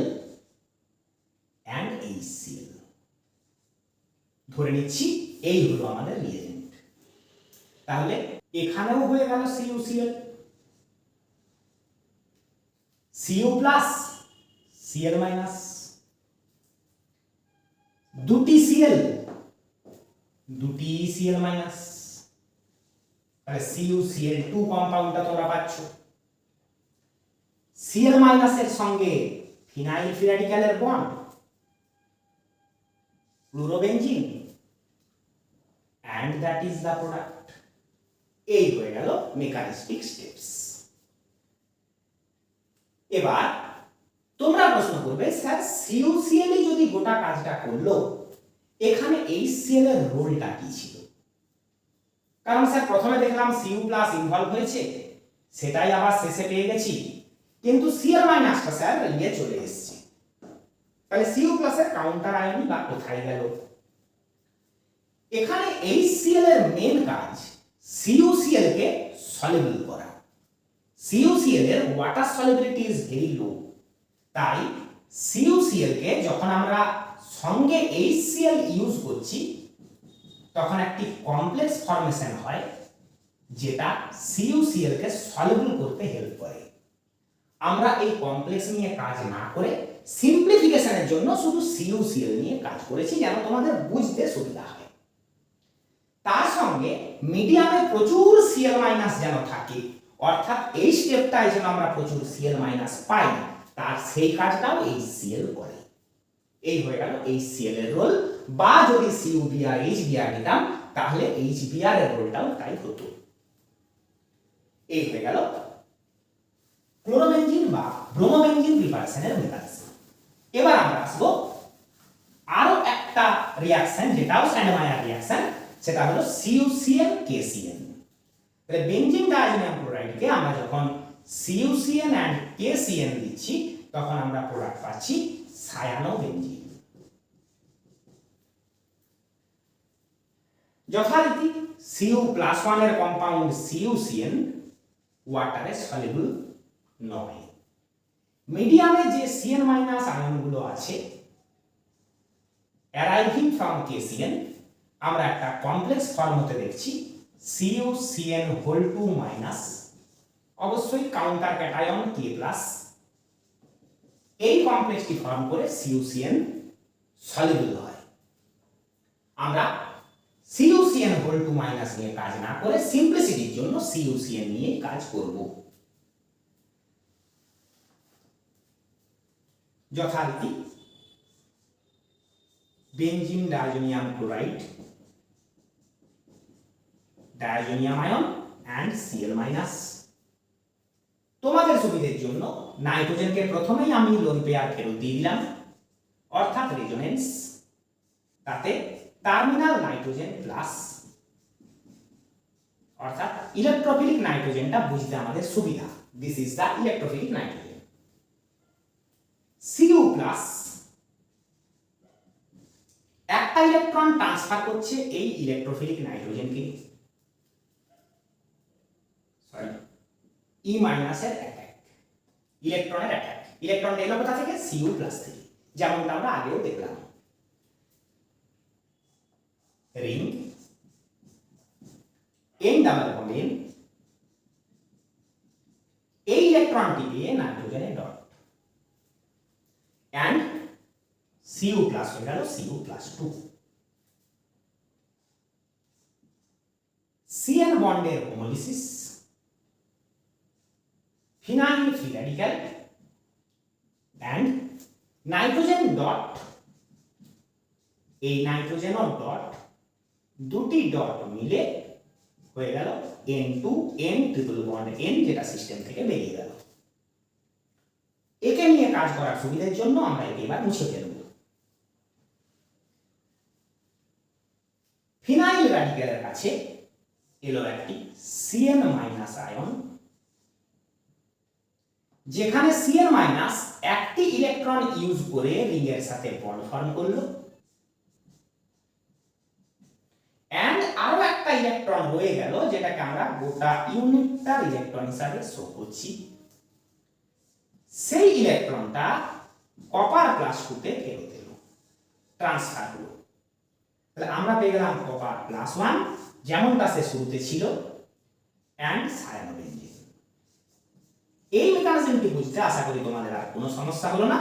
A: and HCl, ধরে নিচ্ছি এই হলো আমাদের রিয়েজেন্ট। তাহলে এখানেও হয়ে গেল CuCl, Cu plus Cl minus, দুটি Cl, দুটি Cl মাইনাস, তাহলে CuCl2 কম্পাউন্ডটা তোমরা পাচ্ছ। Cl মাইনাসের সঙ্গে ফিনাইল ফ্রি র্যাডিক্যালের bond, fluorobenzene, and that is the product। এই হয়ে গেল মেকানিস্টিক স্টেপস। এবার তোমরা প্রশ্ন করবে স্যার CuCl যদি গোটা কাজটা করলো, এখানে HCl এর রোলটা কি ছিল? কারণ স্যার প্রথমে দেখলাম Cu প্লাস ইনভলভ হয়েছে, সেটাই আবার শেষে পেয়ে গেছি, কিন্তু Cl মাইনাসটা স্যার নিয়ে চলে এসেছে, তাহলে Cu প্লাসের কাউন্টার আয়নি বা কোথায় গেল? এখানে HCl এর মেন কাজ CuCl কে সলিউবল করা। CuCl এর water solubility is very low, তাই CuCl কে যখন আমরা সঙ্গে HCl ইউজ করছি তখন একটি কমপ্লেক্স ফর্মেশন হয়, যেটা CuCl কে সলিউবল করতে হেল্প করে। আমরা এই কমপ্লেক্স নিয়ে কাজ না করে সিম্পলিফিকেশনের জন্য শুধু CuCl নিয়ে কাজ করেছি, যেন তোমাদের বুঝতে সুবিধা হয়। তার সঙ্গে মিডিয়ামে প্রচুর Cl মাইনাস যেন থাকে, অর্থাৎ এই স্টেপটায় যেন আমরা প্রচুর Cl মাইনাস পাই, তার সেই কাজটাও HCl করে। এই হয়ে গেল HCl এর রোল, বা যদি CuBr HBr নিতাম তাহলে HBr এর রোলটাও তাই হতো। এই হয়ে গেল ক্লোরোবেনজিন বা ব্রোমোবেনজিন প্রিপারেশনের মেকানিজম। এবার আমরা আসবো আরো একটা রিঅ্যাকশন, যেটাও স্যান্ডমায়ার রিঅ্যাকশন, সেটা হলো CuCl KCl। তাহলে বেনজিন ডায়াজোনিয়াম ক্লোরাইডকে আমরা যখন CuCl and KCl দিচ্ছি তখন আমরা প্রোডাক্ট পাচ্ছি সায়ানোবেনজিন। যথারীতি Cu+1 এর কম্পাউন্ড CuCl ওয়াটারে সলিউবল নয়। মিডিয়ামে যে Cl- আয়নগুলো আছে অ্যারাইভিং ফ্রম KCl, আমরা একটা কমপ্লেক্স ফর্ম হতে দেখছি CuCl2-, অবশ্যই কাউন্টার ক্যাটায়ন K+, এই কমপ্লেক্সটি ফর্ম করে CuCl সলিউবল হয়। আমরা CuCl2- নিয়ে কাজ না করে সিম্পলিসিটির জন্য CuCl নিয়ে কাজ করব। যথারীতি benzene diazonium chloride, diazonium ion and Cl-। তোমরা সুবিধের জন্য নাইট্রোজেনকে প্রথমেই আমি লোন পেয়ার ফেরত দিয়ে দিলাম, অর্থাৎ রেজোনেন্স, তাতে টার্মিনাল নাইট্রোজেন প্লাস, অর্থাৎ ইলেকট্রোফিলিক নাইট্রোজেনটা বুঝতে আমাদের সুবিধা। This is the electrophilic nitrogen. Cu plus একটা ইলেকট্রন ট্রান্সফার করছে এই ইলেকট্রোফিলিক নাইট্রোজেনকে, সরি ই মাইনাসের অ্যাটাক, ইলেকট্রনের অ্যাটাক। ইলেকট্রনটা এলো কোথা থেকে? Cu প্লাস থেকে, যেমনটা আমরা আগেও দেখলাম। Ring n double bond n, এই ইলেকট্রনটি দিয়ে নাইট্রোজেনের ডট, and Cu প্লাস হয়ে গেল Cu প্লাস 2। Cn বন্ডের homolysis, phenyl free radical and nitrogen dot, এই নাইট্রোজেন ও ডট, দুটি ডট মিলে হয়ে গেল N2N ট্রিপল বন্ড N, যেটা সিস্টেম থেকে বেরিয়ে গেল। একে নিয়ে কাজ করার সুবিধার জন্য আমরা একে এবার মুছে ফেলব। ফিনাইল র্যাডিক্যালের কাছে এলো একটি Cn মাইনাস আয়ন, যেখানে Cn মাইনাস একটি ইলেকট্রন ইউজ করে রিং এর সাথে বন্ড ফর্ম করলো, এন্ড আরো একটা ইলেকট্রন হয়ে গেল, যেটাকে আমরা গোটা ইউনিটটার ইলেকট্রন হিসাবে শো করছি। সেই ইলেকট্রনটা কপার প্লাস 2 তে ফেরত এলো, ট্রান্সফার হলো। তাহলে আমরা পেয়ে গেলাম কপার প্লাস 1, যেমনটা সে শুরুতে ছিল, এন্ড সায়ানোবেনজিন। এই মেকানিজমটি বুঝতে আশা করি তোমাদের আর কোনো সমস্যা হলো না,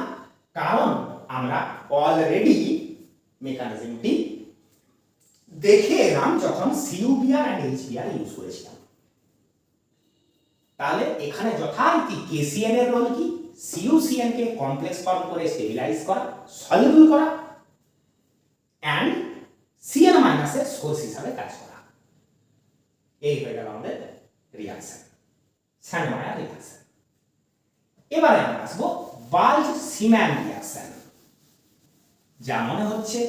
A: কারণ আমরা অলরেডি মেকানিজমটি দেখে এলাম যখন CuBr and HBr ইউজ করেছিলাম। তাহলে এখানে যথারীতি KCl এর রোল কি? CuCl কে কমপ্লেক্স ফর্ম করে স্টেবিলাইজ করা, সলিউবল করা, এন্ড Cn মাইনাসের সোর্স হিসাবে কাজ করা। এই হয়ে গেল আমাদের রিঅ্যাকশন, স্যান্ডমায়ার রিঅ্যাকশন। এবারে আমরা আসবো বাল্জ-সিম্যান রিঅ্যাকশন। যা মনে হচ্ছে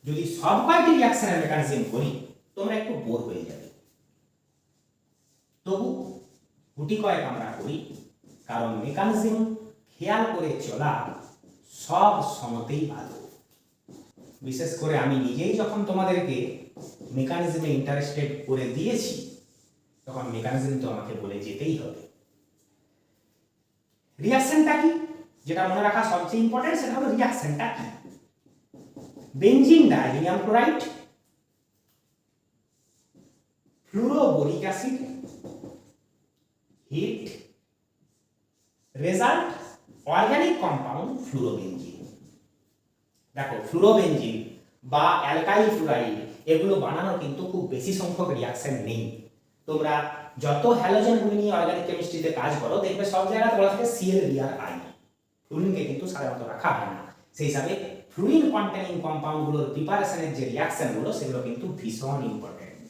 A: যদি সব কয়টি রিঅ্যাকশনের মেকানিজম করি তোমরা একটু বোর হয়ে যাবে, তবু গুটি কয়েক আমরা করি, কারণ মেকানিজম খেয়াল করে চলা সব সময়তেই ভালো। বিশেষ করে আমি নিজেই যখন তোমাদেরকে মেকানিজমে ইন্টারেস্টেড করে দিয়েছি, তখন মেকানিজম তো আমাকে বলে যেতেই হবে। রিঅ্যাকশনটা কি, যেটা মনে রাখা সবচেয়ে ইম্পর্টেন্ট, সেটা হলো রিঅ্যাকশনটা কি। Benzene diazonium chloride, fluoroboric acid, heat, result organic compound fluorobenzene. দেখো ফ্লুরোবেনজিন বা অ্যালকাইল ফ্লুরাইড এগুলো বানানোর কিন্তু খুব বেশি সংখ্যক রিঅ্যাকশন নেই। তোমরা যত হ্যালোজেনগুলো নিয়ে অর্গানিক কেমিস্ট্রিতে কাজ করো দেখবে সব জায়গায় বলা থাকে ClBr+, ফ্লুরিনকে কিন্তু সাধারণত রাখা হয় না। সেই হিসাবে ফ্লুরিন কন্টেনিং কম্পাউন্ডগুলোর প্রিপারেশনের যে রিঅ্যাকশনগুলো সেগুলো কিন্তু ভীষণ ইম্পর্টেন্ট,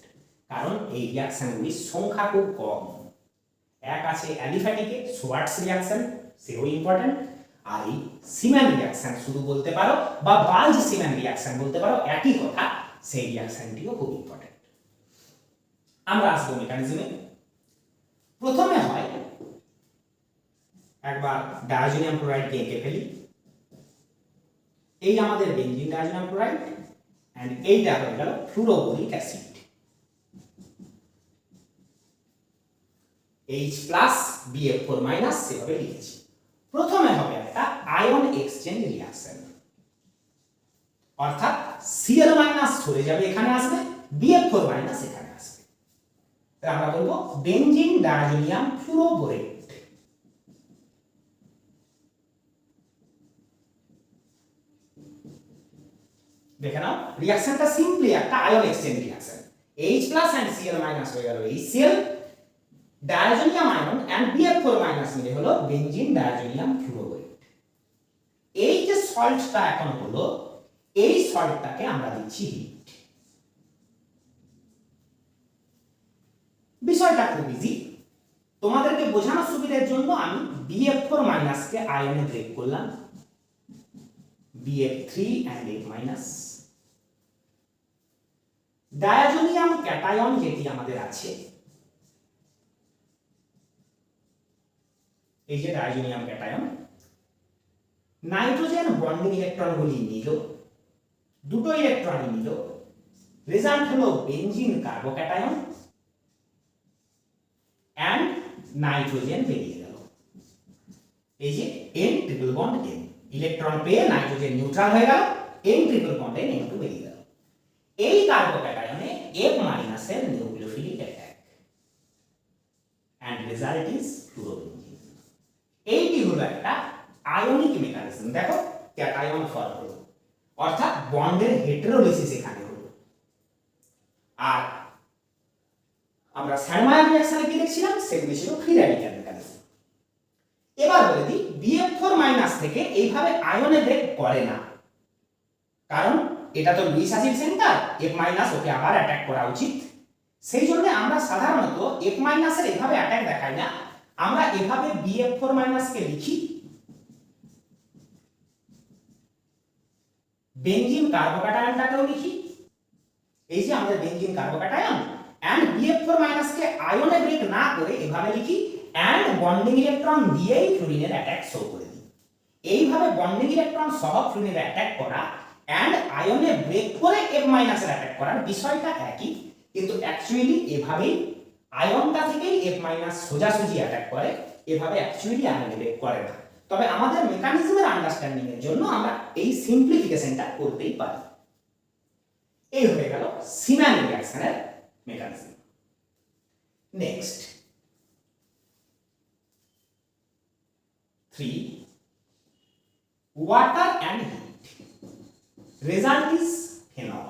A: কারণ এই রিঅ্যাকশনগুলির সংখ্যা খুব কম। এক আছে অ্যালিফ্যাটিকে শোয়ার্টস রিঅ্যাকশন, সেও ইম্পর্টেন্ট, আর এই সিম্যান রিঅ্যাকশন শুধু বলতে পারো বা বাল্জ সিম্যান রিঅ্যাকশন বলতে পারো, একই কথা, সেই রিঅ্যাকশনটিও খুব ইম্পর্টেন্ট। আমরা আসবো মেকানিজমে। প্রথমে হয় একবার ডাইজোনিয়াম ক্লোরাইডকে এঁকে ফেলি। এই আমাদের বেনজিন ডাইজোনিয়াম ক্লোরাইড, এন্ড এইটা হয়ে গেল ফ্লুরোবোরিক অ্যাসিড, H+Bf4- সেভাবে লিখেছি। প্রথমে হবে একটা আয়ন এক্সচেঞ্জ রিঅ্যাকশন, অর্থাৎ Cl- সরে যাবে, এখানে আসবে, Bf4- এখানে আসবে। তাহলে আমরা বলবো বেনজিন ডাইজোনিয়াম ফ্লুরোবোরেট। দেখে নাও রিঅ্যাকশনটা সিম্পলি একটা ion exchange reaction. H+ and Cl- হয়ে গেল HCl, diazonium ion and Bf4- মিলে হলো বেনজিন ডাইজোনিয়াম ফ্লুরোবোরেট। এই যে সল্টটা এখন হলো, এই সল্টটাকে আমরা দিচ্ছি হিট। বিষয়টা খুব ইজি, তোমাদেরকে বোঝানোর সুবিধার জন্য আমি BF4 মাইনাসকে আয়নে ব্রেক করলাম, BF3 and 8 minus. Diazonium cation যেটি আমাদের আছে, এই যে ডায়াজোনিয়াম ক্যাটায়ন, নাইট্রোজেন বন্ডিং ইলেকট্রনগুলি নিল, দুটো ইলেকট্রনই নিল, রেজাল্ট হলো বেনজিন কার্বোক্যাটায়ন অ্যান্ড নাইট্রোজেন বেরিয়ে গেল। এই যে N triple bond N, electron পেয়ে নাইট্রোজেন নিউট্রাল হয়ে গেল, N triple bond N N2 বেরিয়ে গেল। এই কার্বোক্যাটায়নে F মাইনাসের nucleophilic attack and result is fluorobenzene. এইটি হলো একটা আয়নিক মেকানিজম। দেখো ক্যাটায়ন ফর্ম হলো, অর্থাৎ বন্ডের হেটেরোলিসিস এখানে হলো। আর আমরা স্যান্ডমায়ার রিঅ্যাকশনে কি দেখছিলাম, সেগুলি ছিল ফ্রি র্যাডিক্যাল মেকানিজম। এবার বলে দিই BF4 মাইনাস থেকে এইভাবে আয়নে ব্রেক করে না, কারণ এটা তো Luis acid centre, F minus ওকে আবার অ্যাটাক করা উচিত। সেই জন্য আমরা সাধারণত F মাইনাসের এভাবে অ্যাটাক দেখাই না, আমরা এভাবে BF4 মাইনাসকে লিখি বেনজিন কার্বোক্যাটায়নটাকেও লিখি, এই যে আমাদের বেনজিন কার্বোক্যাটায়ন, এন্ড BF4 মাইনাসকে আয়নে ব্রেক না করে এভাবে লিখি এন্ড বন্ডিং ইলেকট্রন দিয়েই ফ্লুরিনের অ্যাটাক শো করে দিই। এইভাবে বন্ডিং ইলেকট্রন সহ ফ্লুরিনের অ্যাটাক করা এন্ড আয়নে ব্রেক করে F মাইনাসের অ্যাটাক করার বিষয়টা একই, কিন্তু অ্যাকচুয়ালি এভাবেই আয়নটা থেকেই F মাইনাস সোজাসুজি অ্যাটাক করে, এভাবে অ্যাকচুয়ালি আয়নে ব্রেক করে না। তবে আমাদের মেকানিজমের আন্ডারস্ট্যান্ডিং এর জন্য আমরা এই সিম্পলিফিকেশনটা করতেই পারি। এই হয়ে গেল সিম্যান রিঅ্যাকশনের mechanism. Next 3 water and heat, result is phenol.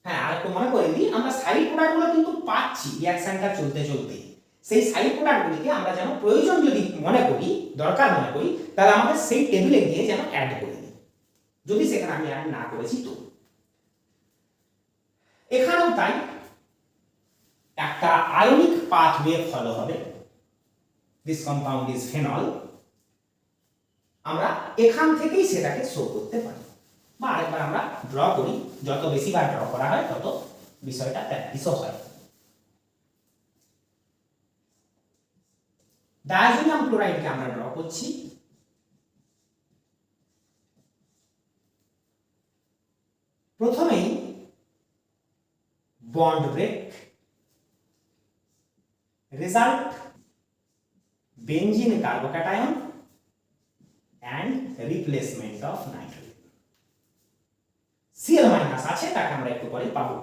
A: হ্যাঁ, আর একটু মনে করে দিই, আমরা সাইড প্রোডাক্টগুলো কিন্তু পাচ্ছি রিঅ্যাকশনটা চলতে চলতে। সেই সাইড প্রোডাক্টগুলিকে আমরা যেন প্রয়োজন যদি মনে করি, দরকার মনে করি, তাহলে আমাদের সেই টেবিলে গিয়ে যেন অ্যাড করে দিই, যদি সেখানে আমি অ্যাড না করেছি তো। এখানেও তাই একটা আয়নিক পাথওয়ে ফলো হবে, দিস কম্পাউন্ড ইজ ফেনল। আমরা এখান থেকেই সেটাকে শো করতে পারি, বা আরেকবার আমরা ড্র করি, যত বেশি বার ড্র করা হয় তত বিষয়টা প্র্যাকটিসও হয়। ডায়াজোনিয়াম ক্লোরাইডকে আমরা ড্র করছি, প্রথমেই bond break, result benzene carbocation and replacement of nitrogen. Cl minus আছে, তাকে আমরা একটু পরে পাবো।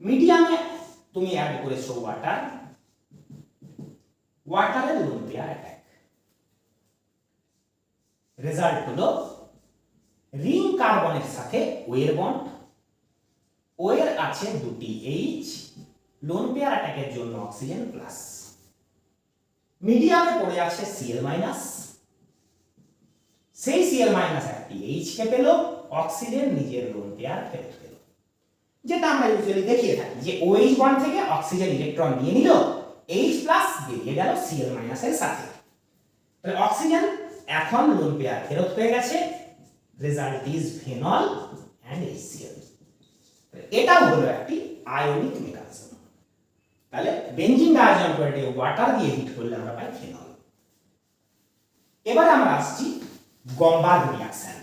A: মিডিয়ামে তুমি অ্যাড করেছো ওয়াটার, ওয়াটারের লোন পেয়ার অ্যাটাক, রেজাল্ট হলো রিং কার্বনের সাথে ওয়ের বন্ড, ওয়ের আছে দুটি H, লোন পেয়ার অ্যাটাকের জন্য অক্সিজেন প্লাস। মিডিয়ামে পড়ে আছে Cl মাইনাস, সেই Cl মাইনাস একটি H কে পেল, অক্সিজেন নিজের লোন পেয়ার ফেরত পেল। যেটা আমরা ইউজুয়ালি দেখিয়ে থাকি যে OH বন্ড থেকে অক্সিজেন ইলেকট্রন নিয়ে নিল, H প্লাস বেরিয়ে গেল Cl মাইনাসের সাথে, তাহলে অক্সিজেন এখন লোন পেয়ার ফেরত পেয়ে গেছে, result is phenol and HCl। এটাও হলো একটি আয়নিক মেকানিজম। তাহলে বেনজিন ডায়াজোনিয়াম ক্লোরাইডে ওয়াটার দিয়ে হিট করলে আমরা পাই ফেনল। এবারে আমরা আসছি গম্বার্গ রিঅ্যাকশন,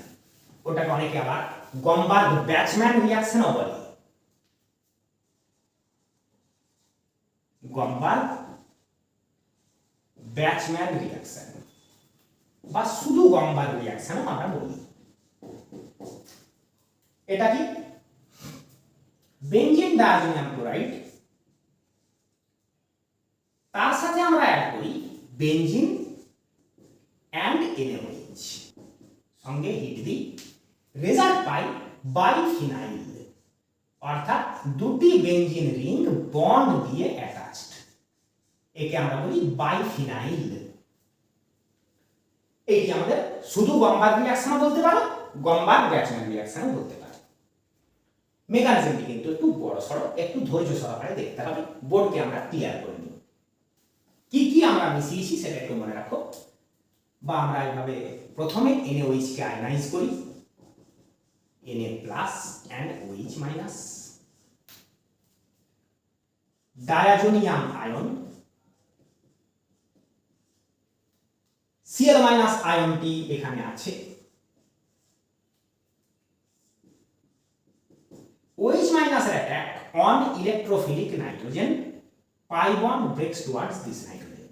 A: ওটাকে অনেকে আবার গম্বার্গ ব্যাচম্যান রিঅ্যাকশনও বলে। গম্বার্গ ব্যাচম্যান রিঅ্যাকশন বা শুধু গম্বার্গ রিঅ্যাকশনও আমরা বলি। এটা কি? বেনজিন ডায়াজোনিয়াম ক্লোরাইড, তার সাথে আমরা অ্যাড করি বেনজিন এন্ড NaOH, সঙ্গে হিট দিই, রেজাল্ট পাই বাইফিনাইল, অর্থাৎ দুটি বেনজিন রিং বন্ড দিয়ে অ্যাটাচড, একে আমরা বলি বাইফিনাইল। এইটি আমাদের শুধু গম্বার্গ রিঅ্যাকশন বলতে পারো, গম্বার্গ ব্যাচম্যান রিঅ্যাকশন বলতে পারো। মেকানিজমটি কিন্তু একটু বড় সড়ো, একটু ধৈর্য সহকারে দেখতে হবে, বোর্ডকে আমরা ক্লিয়ার করে নিই। কি কি আমরা মিশিয়েছি সেটা একটু মনে রাখো, বা আমরা এইভাবে প্রথমে NaOH কে আয়নাইজ করি, Na plus and OH minus, diazonium ion, Cl minus আয়নটি এখানে আছে, OH minus attack on electrophilic nitrogen, pi bond breaks towards this nitrogen.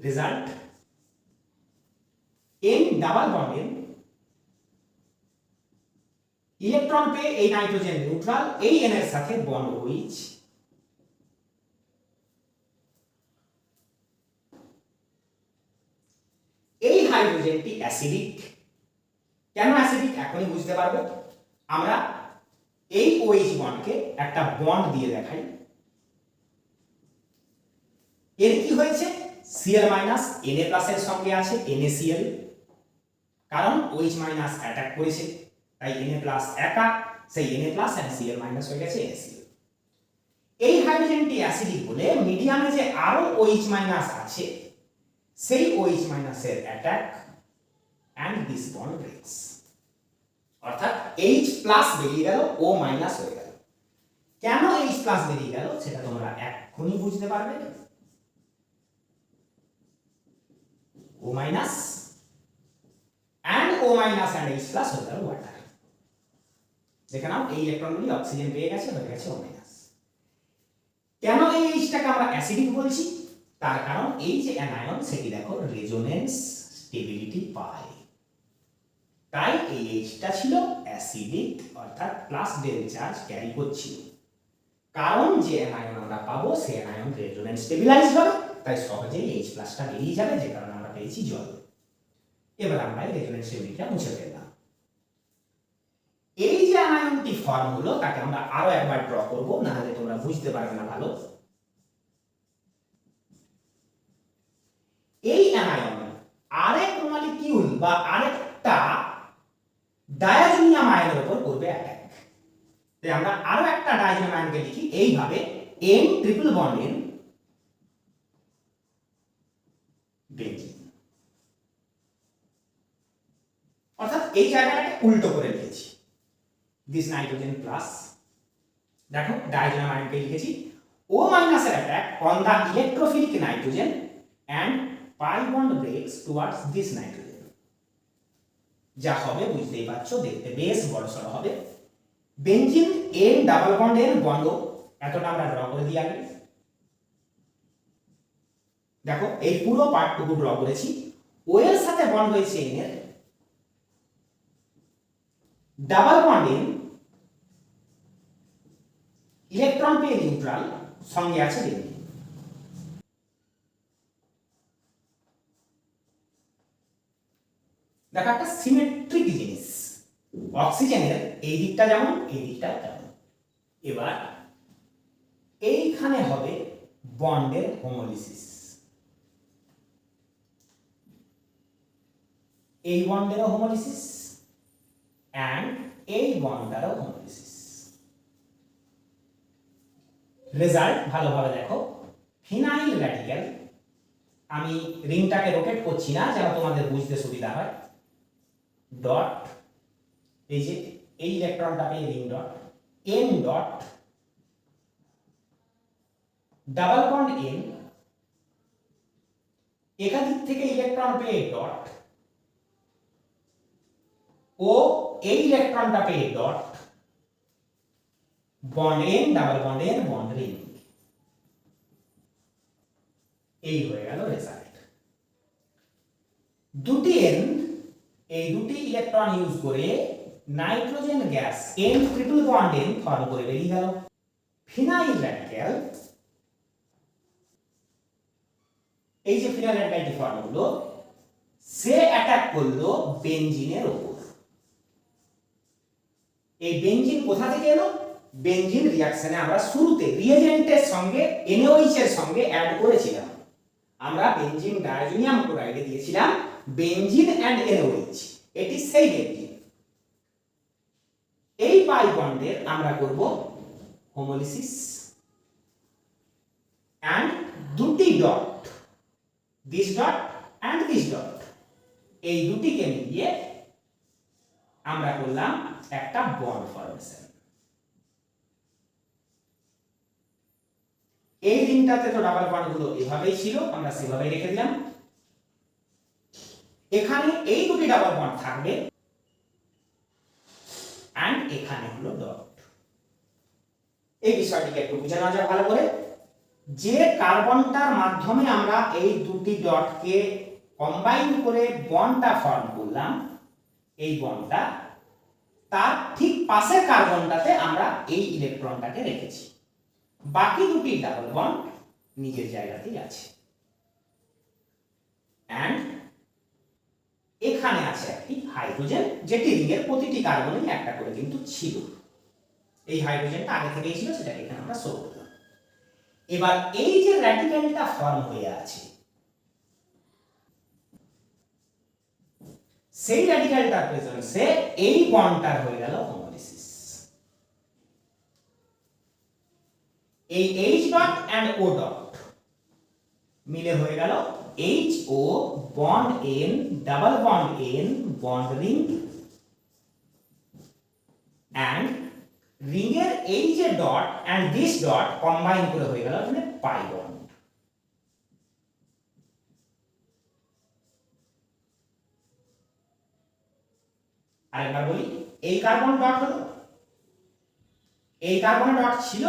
A: Result: N double bond N, electron পেয়ে এই নাইট্রোজেন নিউট্রাল, এই N এর সাথে bond OH, এই হাইড্রোজেনটি acidic. কেন অ্যাসিডিক এখনই বুঝতে পারবো। আমরা এই OH বন্ডকে একটা বন্ড দিয়ে দেখাই, এর কি হয়েছে, Cl মাইনাস Na প্লাস এর সঙ্গে আছে NaCl, কারণ OH মাইনাস অ্যাটাক করেছে, তাই Na প্লাস একা, সেই Na plus and Cl minus হয়ে গেছে NaCl। এই হাইড্রোজেনটি অ্যাসিডিক বলে মিডিয়ামে যে আরো OH মাইনাস আছে, সেই OH মাইনাস এর attack and this bond breaks, অর্থাৎ H প্লাস বেরিয়ে গেল, O মাইনাস হয়ে গেল। কেন H প্লাস বেরিয়ে গেল সেটা তোমরা এখনই বুঝতে পারবে। O minus and O minus and H plus হয়ে গেল ওয়াটার। দেখে নাও এই ইলেকট্রনগুলি অক্সিজেন পেয়ে গেছে, হয়ে গেছে O মাইনাস। কেন এই Hটাকে আমরা অ্যাসিডিক বলছি, তার কারণ এই যে অ্যানায়ন সেটি দেখো রেজোনেন্স স্টেবিলিটি পায়, তাই এই Hটা ছিল অ্যাসিডিক, অর্থাৎ প্লাস ডেল চার্জ ক্যারি করছিল। কারণ যে অ্যানায়ন আমরা পাবো সে অ্যানায়ন রেজোনেন্স স্টেবিলাইজ হবে, তাই সহজেই H প্লাসটা বেরিয়ে যাবে, যে কারণে আমরা পেয়েছি জল। এবার আমরা এই রেজোনেন্স স্টেবিলিটিটা মুছে ফেললাম। এই যে অ্যানায়নটি ফর্ম হলো তাকে আমরা আরো একবার ড্র করব, না হলে তোমরা বুঝতে পারবে না ভালো। এই অ্যানায়ন আরেক মলিকিউল বা আরেকটা ডায়াজোনিয়াম আয়নের উপর করবে অ্যাটাক, তাই আমরা আরো একটা ডায়াজোনিয়াম আয়নকে লিখি এইভাবে N triple bond N benzene, অর্থাৎ এই জায়গাটাকে উল্টো করে লিখেছি, দিস নাইট্রোজেন প্লাস, দেখো ডায়াজোনিয়াম আয়নকে লিখেছি O মাইনাস এর attack on the electrophilic nitrogen and pi bond breaks towards this nitrogen, যা হবে বুঝতেই পারছো, দেখতে বেশ বড়সড় হবে। বেঞ্জিন N ডাবল বন্ড এর বন্ড এতটা আমরা ড্র করে দিই আগে, দেখো এই পুরো পার্টটুকু ড্র করেছি। O এর সাথে বন্ড হয়েছে N এর, ডাবল বন্ড N, ইলেকট্রন পেয়ে নিউট্রাল, সঙ্গে আছে বেঞ্জিন। দেখো একটা সিমেট্রিক জিনিস, অক্সিজেনের এই দিকটা যেমন এই দিকটা তেমন। এবার এইখানে হবে বন্ডের হোমোলিসিস, এই বন্ডেরও হোমোলিসিস এন্ড এই বন্ডটারও হোমোলিসিস। রেজাল্ট ভালোভাবে দেখো, ফিনাইল র্যাডিক্যাল, আমি রিংটাকে রোটেট করছি না যেন তোমাদের বুঝতে সুবিধা হয়, ডট, এই যে এই ইলেকট্রনটা পেয়ে ring dot, N dot, double bond N, একাধিক থেকে ইলেকট্রন পেয়ে ডট, ও এই ইলেকট্রনটা পেয়ে dot, bond N, double bond N, bond ring, এই হয়ে গেল রেজাল্ট। দুটি N, এই দুটি ইলেকট্রন ইউজ করে nitrogen gas N triple bond N form করে বেরিয়ে গেল। ফিনাইল র্যাডিক্যাল, এই যে ফিনাইল র্যাডিক্যালটি ফর্ম হলো, সে অ্যাটাক করলো বেনজিনের উপর। এই বেনজিন কোথা থেকে এলো, বেনজিন রিঅ্যাকশনে আমরা শুরুতে রিএজেন্টের সঙ্গে NaOH এর সঙ্গে অ্যাড করেছিলাম, আমরা বেনজিন ডায়াজোনিয়াম ক্লোরাইডে দিয়েছিলাম বেনজিন এন্ড NaOH, এটি সেই বেনজিন। এই পাই বন্ডের আমরা করব হোমোলিসিস এন্ড দুটি dot, this dot and this dot, এই দুটিকে মিলিয়ে আমরা করলাম একটা বন্ড ফর্মেশন। এই রিংটাতে তো ডাবল বন্ড গুলো এভাবেই ছিল, আমরা সেভাবেই রেখে দিলাম। এখানে এই দুটি ডাবল বন্ড থাকবে এন্ড এখানে হলো ডট। এই বিষয়টিকে একটু বুঝে নেওয়া যাক ভালো করে। যে কার্বনটার মাধ্যমে আমরা এই দুটি ডটকে কম্বাইন করে বন্ডটা ফর্ম করলাম, এই বন্ডটা তার ঠিক পাশের কার্বনটাতে আমরা এই ইলেকট্রনটাকে রেখেছি। বাকি দুটি ডাবল বন্ড নিজের জায়গাতেই আছে। এন্ড এখানে আছে একটি হাইড্রোজেন, যেটি রিংয়ের প্রতিটি কার্বনে একটা করে কিন্তু ছিল। এই হাইড্রোজেনটা আগে থেকেই ছিল, সেটাকে এখানে আমরা শো করলাম। এবার এই যে র্যাডিক্যালটা ফর্ম হয়ে আছে, সেই র্যাডিক্যালটার প্রেজেন্সে এই বন্ডটার হয়ে গেল হোমোলিসিস। এই H dot and O dot মিলে হয়ে গেল HO bond N double bond N bond ring, and ring এর এই যে dot and this dot combine করে হয়ে গেল এখানে পাই বন্ড। আরেকবার বলি, এই কার্বন ডট হলো, এই কার্বন ডট ছিল,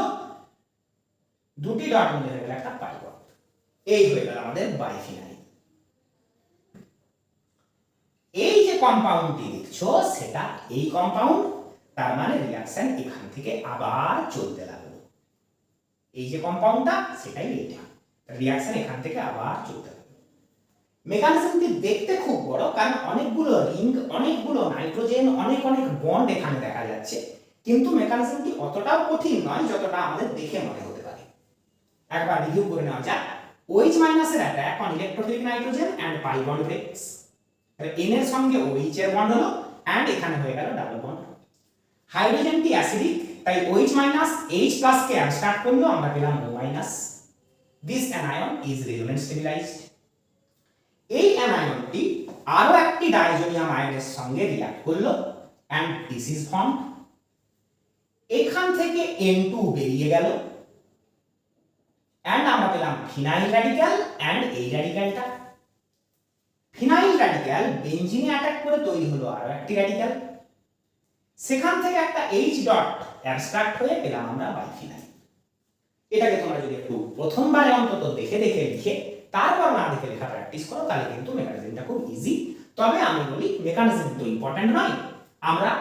A: দুটি ডট মিলে হয়ে গেল একটা পাই বন্ড। এই হয়ে গেল আমাদের বাইফিনাইল। এই যে কম্পাউন্ডটি দেখছো সেটা এই কম্পাউন্ড, তার মানে রিঅ্যাকশন এখান থেকে আবার চলতে লাগলো। এই যে কম্পাউন্ডটা সেটাই এটা, রিঅ্যাকশন এখান থেকে আবার চলতে লাগলো। মেকানিজমটি দেখতে খুব বড়, কারণ অনেকগুলো রিং, অনেকগুলো নাইট্রোজেন, অনেক অনেক বন্ড এখানে দেখা যাচ্ছে, কিন্তু মেকানিজমটি অতটাও কঠিন নয় যতটা আমাদের দেখে মনে হতে পারে। একবার রিভিউ করে নেওয়া যাক। OH মাইনাসের attack on electrophilic nitrogen and pi bond breaks. N এর সঙ্গে OH এর বন্ড হলো এন্ড এখানে হয়ে গেল ডাবল বন্ড। হাইড্রোজেনটি অ্যাসিডিক, তাই OH মাইনাস H প্লাস কে অ্যাবস্ট্রাক্ট করলো, আমরা পেলাম O minus. This anion is resonance stabilised. এই অ্যানায়নটি আরো একটি ডাইজোনিয়াম আয়নের সঙ্গে রিঅ্যাক্ট করলো এন্ড দিস ইজ ফর্মড। এখান থেকে N2 বেরিয়ে গেল এন্ড আমরা পেলাম ফিনাইল র্যাডিক্যাল এন্ড এই র্যাডিক্যালটা। ফিনাইল র্যাডিক্যাল বেনজিনে অ্যাটাক করে তৈরি হলো আরো একটি র্যাডিক্যাল, সেখান থেকে একটা H ডট অ্যাবস্ট্রাক্ট হয়ে পেলাম আমরা বাইফিনাইল। এটাকে তোমরা যদি একটু প্রথমবারে অন্তত দেখে দেখে লিখে তারপর না দেখে লেখা প্র্যাকটিস করো, তাহলে কিন্তু মেকানিজমটা খুব ইজি। তবে আমি বলি মেকানিজম তো ইম্পর্টেন্ট নয়, আমরা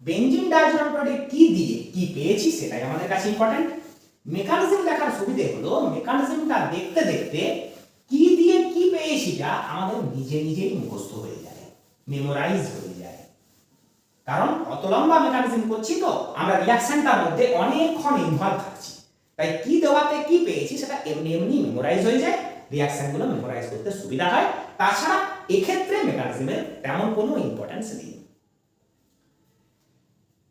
A: বেনজিন ডায়াজোনাম কি দিয়ে কি পেয়েছি সেটাই আমাদের কাছে ইম্পর্টেন্ট। মেকানিজম দেখার সুবিধে হলো মেকানিজমটা দেখতে দেখতে কি দিয়ে কি পেয়েছি যা আমাদের নিজে নিজেই মুখস্থ হয়ে যায়, মেমোরাইজ হয়ে যায়। কারণ অত লম্বা মেকানিজম করছি তো আমরা রিঅ্যাকশনটার মধ্যে অনেকক্ষণ ইনভলভ থাকছি, তাই কি দেওয়াতে কি পেয়েছি সেটা এমনি এমনি মেমোরাইজ হয়ে যায়, রিঅ্যাকশনগুলো মেমোরাইজ করতে সুবিধা হয়। তাছাড়া এক্ষেত্রে মেকানিজমের তেমন কোনো ইম্পর্টেন্স নেই।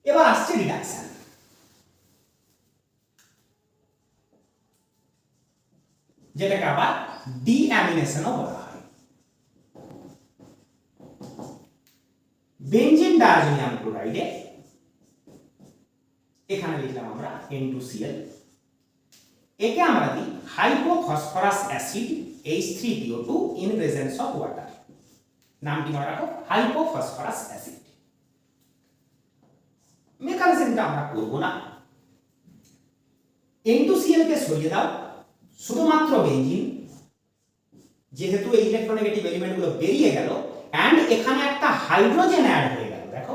A: এবার আসছে রিডাকশন। যেটাকে আবার ডিঅ্যামিনেশনও বলা হয়। বেনজিন ডায়াজোনিয়াম ক্লোরাইডে এখানে লিখলাম আমরা N2Cl, একে আমরা দিই hypophosphorous acid H3PO2 in presence of water. নামটি মনে রাখো, হাইপোফসফরাস অ্যাসিড। মেকানিজমটা আমরা করব না, N2Cl কে সরিয়ে দাও, শুধুমাত্র বেনজিন, যেহেতু এই ইলেকট্রোনেগেটিভ এলিমেন্টগুলো বেরিয়ে গেল এন্ড এখানে একটা হাইড্রোজেন অ্যাড হয়ে গেল। দেখো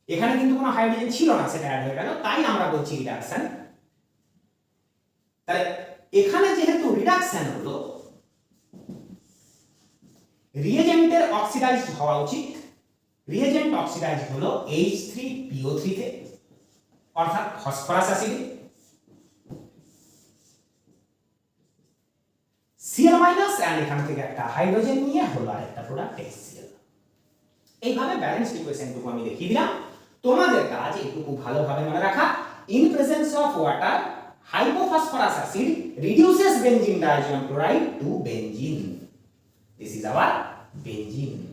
A: এখানে কিন্তু কোনো হাইড্রোজেন ছিল না, সেটা অ্যাড হয়ে গেল, তাই আমরা বলছি রিডাকশন। তাহলে এখানে যেহেতু রিডাকশন হলো, রিএজেন্টের অক্সিডাইজড হওয়া উচিত। রিএজেন্ট অক্সিডাইজড হলো H3PO3 তে, অর্থাৎ ফসফরাস অ্যাসিডে। Cl মাইনাস এন্ড এখান থেকে একটা হাইড্রোজেন নিয়ে হলো আরেকটা প্রোডাক্ট HCl। এইভাবে ব্যালেন্সড ইকুয়েশনটুকু আমি দেখিয়ে দিলাম। তোমাদের কাজ এটুকু ভালোভাবে মনে রাখা, in presence of water hypophosphorus acid reduces benzene diazoam chloride to benzene. This is our benzene.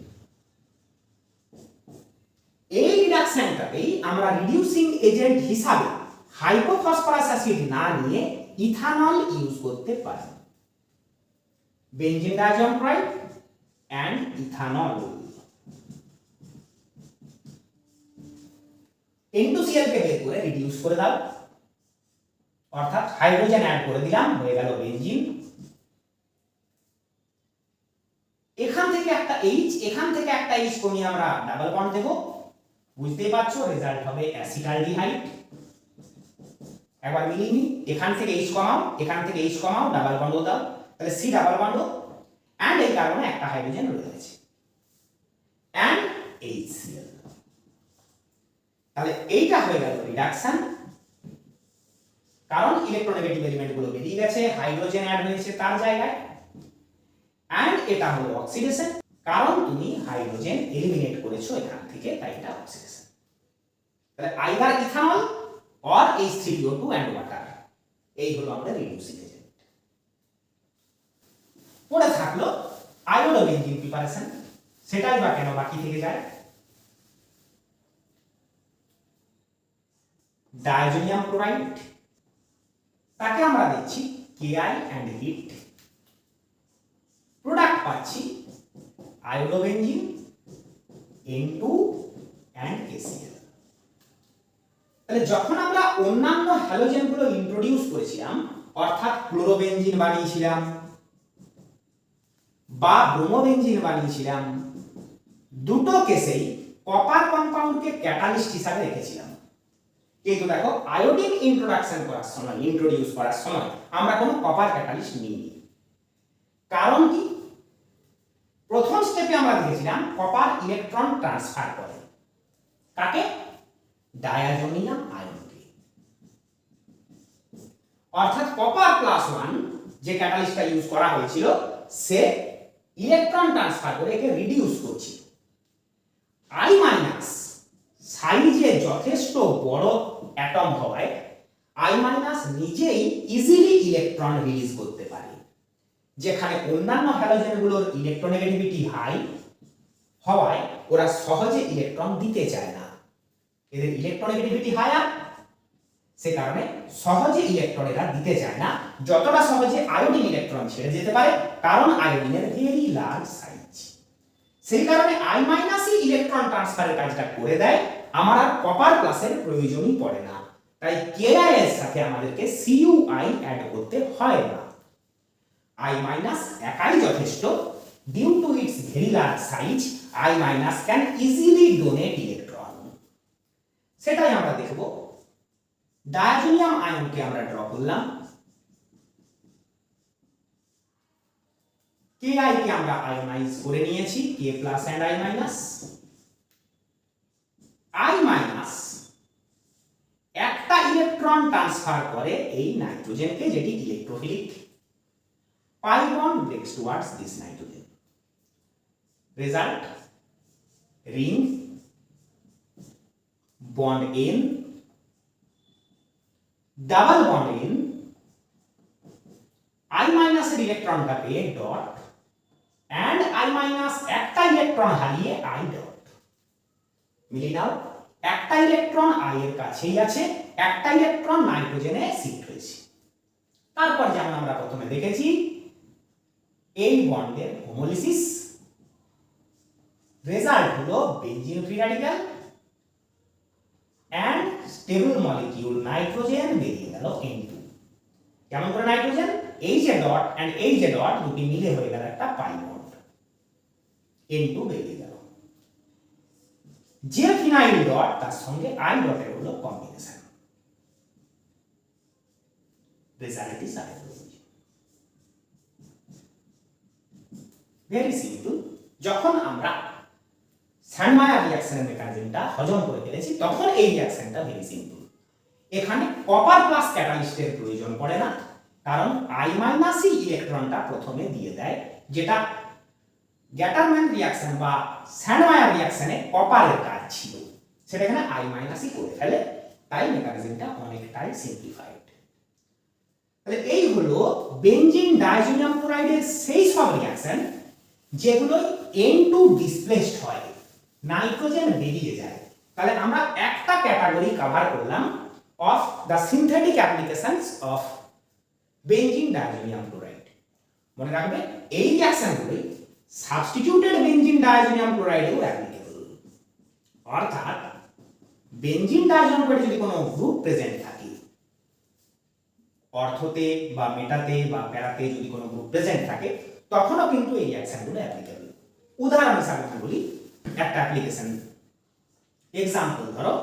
A: এই রিডাকশনটাতেই আমরা রিডিউসিং এজেন্ট হিসাবে হাইপোফসফরাস অ্যাসিড না নিয়ে ইথানল ইউজ করতে পারি। Benzene diazonium chloride and ethanol. N2Cl কে বের করে রিডিউস করে দাও, অর্থাৎ হাইড্রোজেন অ্যাড করে দিলাম, হয়ে গেল বেনজিন। এখান থেকে একটা H, এখান থেকে একটা H কমিয়ে আমরা ডাবল বন্ড দেব, বুঝতেই পারছো রেজাল্ট হবে অ্যাসিটালডিহাইড। একবার মিলিয়ে নিই, এখান থেকে H কমাও, এখান থেকে H কমাও, ডাবল বন্ড দাও, তাহলে C ডাবল বন্ড এন্ড এই কারণে একটা হাইড্রোজেন রয়ে গেছে এন্ড HCl। তাহলে এইটা হয়ে গেল রিডাকশন, কারণ ইলেকট্রোনেগেটিভ এলিমেন্ট গুলো বেরিয়ে গেছে, হাইড্রোজেন অ্যাড হয়েছে তার জায়গায়। এন্ড এটা হলো অক্সিডেশন, কারণ তুমি হাইড্রোজেন এলিমিনেট করেছো এখান থেকে, তাই এটা অক্সিডেশন। তাহলে either ethanol or H3PO2 and water, এই হলো আমাদের রিডিউসিং এজেন্ট। পড়ে থাকলো আয়োডোবেনজিন প্রিপারেশন, সেটাই বা কেন বাকি থেকে যায়। ডায়াজোনিয়াম ক্লোরাইড, তাকে আমরা দিচ্ছি Ki এন্ড হিট, প্রোডাক্ট পাচ্ছি আয়োডোবেনজিন N2 এন্ড KCl। তাহলে যখন আমরা অন্যান্য হ্যালোজেনগুলো ইন্ট্রোডিউস করেছিলাম, অর্থাৎ ক্লোরোবেনজিন বানিয়েছিলাম বা ব্রোমোবেনজিন বানিয়েছিলাম, দুটো কেসেই কপার কম্পাউন্ডকে ক্যাটালিস্ট হিসাবে রেখেছিলাম। কিন্তু দেখো আয়োডিন ইন্ট্রোডিউস করার সময় আমরা কোনো কপার ক্যাটালিস্ট নিইনি। কারণ কি? প্রথম স্টেপে আমরা দেখেছিলাম কপার ইলেকট্রন ট্রান্সফার করে কাকে? ডায়াজোনিয়াম আয়নকে। অর্থাৎ কপার +1 যে ক্যাটালিস্টটা ইউজ করা হয়েছিল, সে ইলেকট্রন ট্রান্সফার করে একে রিডিউস করছে। I- সাইজে যথেষ্ট বড় অ্যাটম হওয়ায় I- নিজেই ইজিলি ইলেকট্রন রিলিজ করতে পারে, যেখানে অন্যান্য হ্যালোজেনগুলোর ইলেকট্রোনেগেটিভিটি হাই হওয়ায় ওরা সহজে ইলেকট্রন দিতে চায় না। এদের ইলেকট্রোনেগেটিভিটি হায়ার, সে কারণে সহজে ইলেকট্রন এরা দিতে চায় না, যতটা সহজে আয়োডিন ইলেকট্রন ছেড়ে যেতে পারে, কারণ আয়োডিনের ভেরি লার্জ সাইজ। সেই কারণে I- ইলেকট্রন ট্রান্সফারের কাজটা করে দেয়, আমার আর কপার প্লাসের প্রয়োজনই পড়ে না। তাই Ki এর সাথে আমাদেরকে Cui অ্যাড করতে হয় না। I- একাই যথেষ্ট। Due to its very large size, I- can easily donate electron. সেটাই আমরা দেখব। ডায়াজোনিয়াম আয়নকে আমরা ড্র করলাম, Ki কে আমরা আয়োনাইজ করে নিয়েছি, K+ এন্ড I-, একটা ইলেকট্রন ট্রান্সফার করে এই নাইট্রোজেনকে, যেটি electrophilic. pi bond breaks towards this nitrogen. Result: ring, bond N, double bond N, I- এর ইলেকট্রনটা পেয়ে ডট, and I- একটা ইলেকট্রন হারিয়ে I ডট। মিলিয়ে নাও, একটা ইলেকট্রন I এর কাছেই আছে, একটা ইলেকট্রন নাইট্রোজেনে শিফট হয়েছে। তারপর যেমন আমরা প্রথমে দেখেছি, এই বন্ডের হোমোলিসিস, রেজাল্ট হলো benzene free radical and stable molecule nitrogen, বেরিয়ে গেল N2। কেমন করে নাইট্রোজেন? এই যে ডট এন্ড এই যে ডট দুটি মিলে হয়ে গেল একটা পাই বন্ড, N2 বেরিয়ে গেল। যে ফিনাইল ডট তার সঙ্গে I ডটের হলো combination, result is hydrogen. Very simple. যখন আমরা স্যান্ডমায়ার রিঅ্যাকশনের মেকানিজমটা হজম করে ফেলেছি, তখন এই রিঅ্যাকশনটা ভেরি সিম্পল। এখানে কপার প্লাস ক্যাটালিস্টের প্রয়োজন পড়ে না, কারণ I- ইলেকট্রনটা প্রথমে দিয়ে দেয়, যেটা গ্যাটারম্যান রিঅ্যাকশন বা স্যান্ডমায়ার রিঅ্যাকশনে কপারের কাজ ছিল, সেটা এখানে I- করে ফেলে। তাই মেকানিজমটা অনেকটাই সিম্পলিফাইড। তাহলে এই হলো বেনজিন ডাইজোনিয়াম ক্লোরাইডের সেই সব রিঅ্যাকশন যেগুলো N2 ডিসপ্লেসড হয়, নাইট্রোজেন বেরিয়ে যায়। তাহলে আমরা একটা ক্যাটাগরি কভার করলাম of the synthetic applications of benzene diazonium chloride. মনে রাখবে এই রিঅ্যাকশনগুলোই সাবস্টিটিউটেড বেনজিন ডাইজোনিয়াম ক্লোরাইডেও অ্যাপ্লিকেবল। অর্থাৎ বেনজিন ডাইজোনিয়াম ক্লোরাইড যদি কোনো গ্রুপ প্রেজেন্ট থাকে, অর্থতে বা মেটাতে বা প্যারাতে যদি কোনো গ্রুপ প্রেজেন্ট থাকে, তখনও কিন্তু এই রিঅ্যাকশনগুলো অ্যাপ্লিকেবল। উদাহরণ হিসাবে বলি একটা অ্যাপ্লিকেশন এক্সাম্পল, ধরো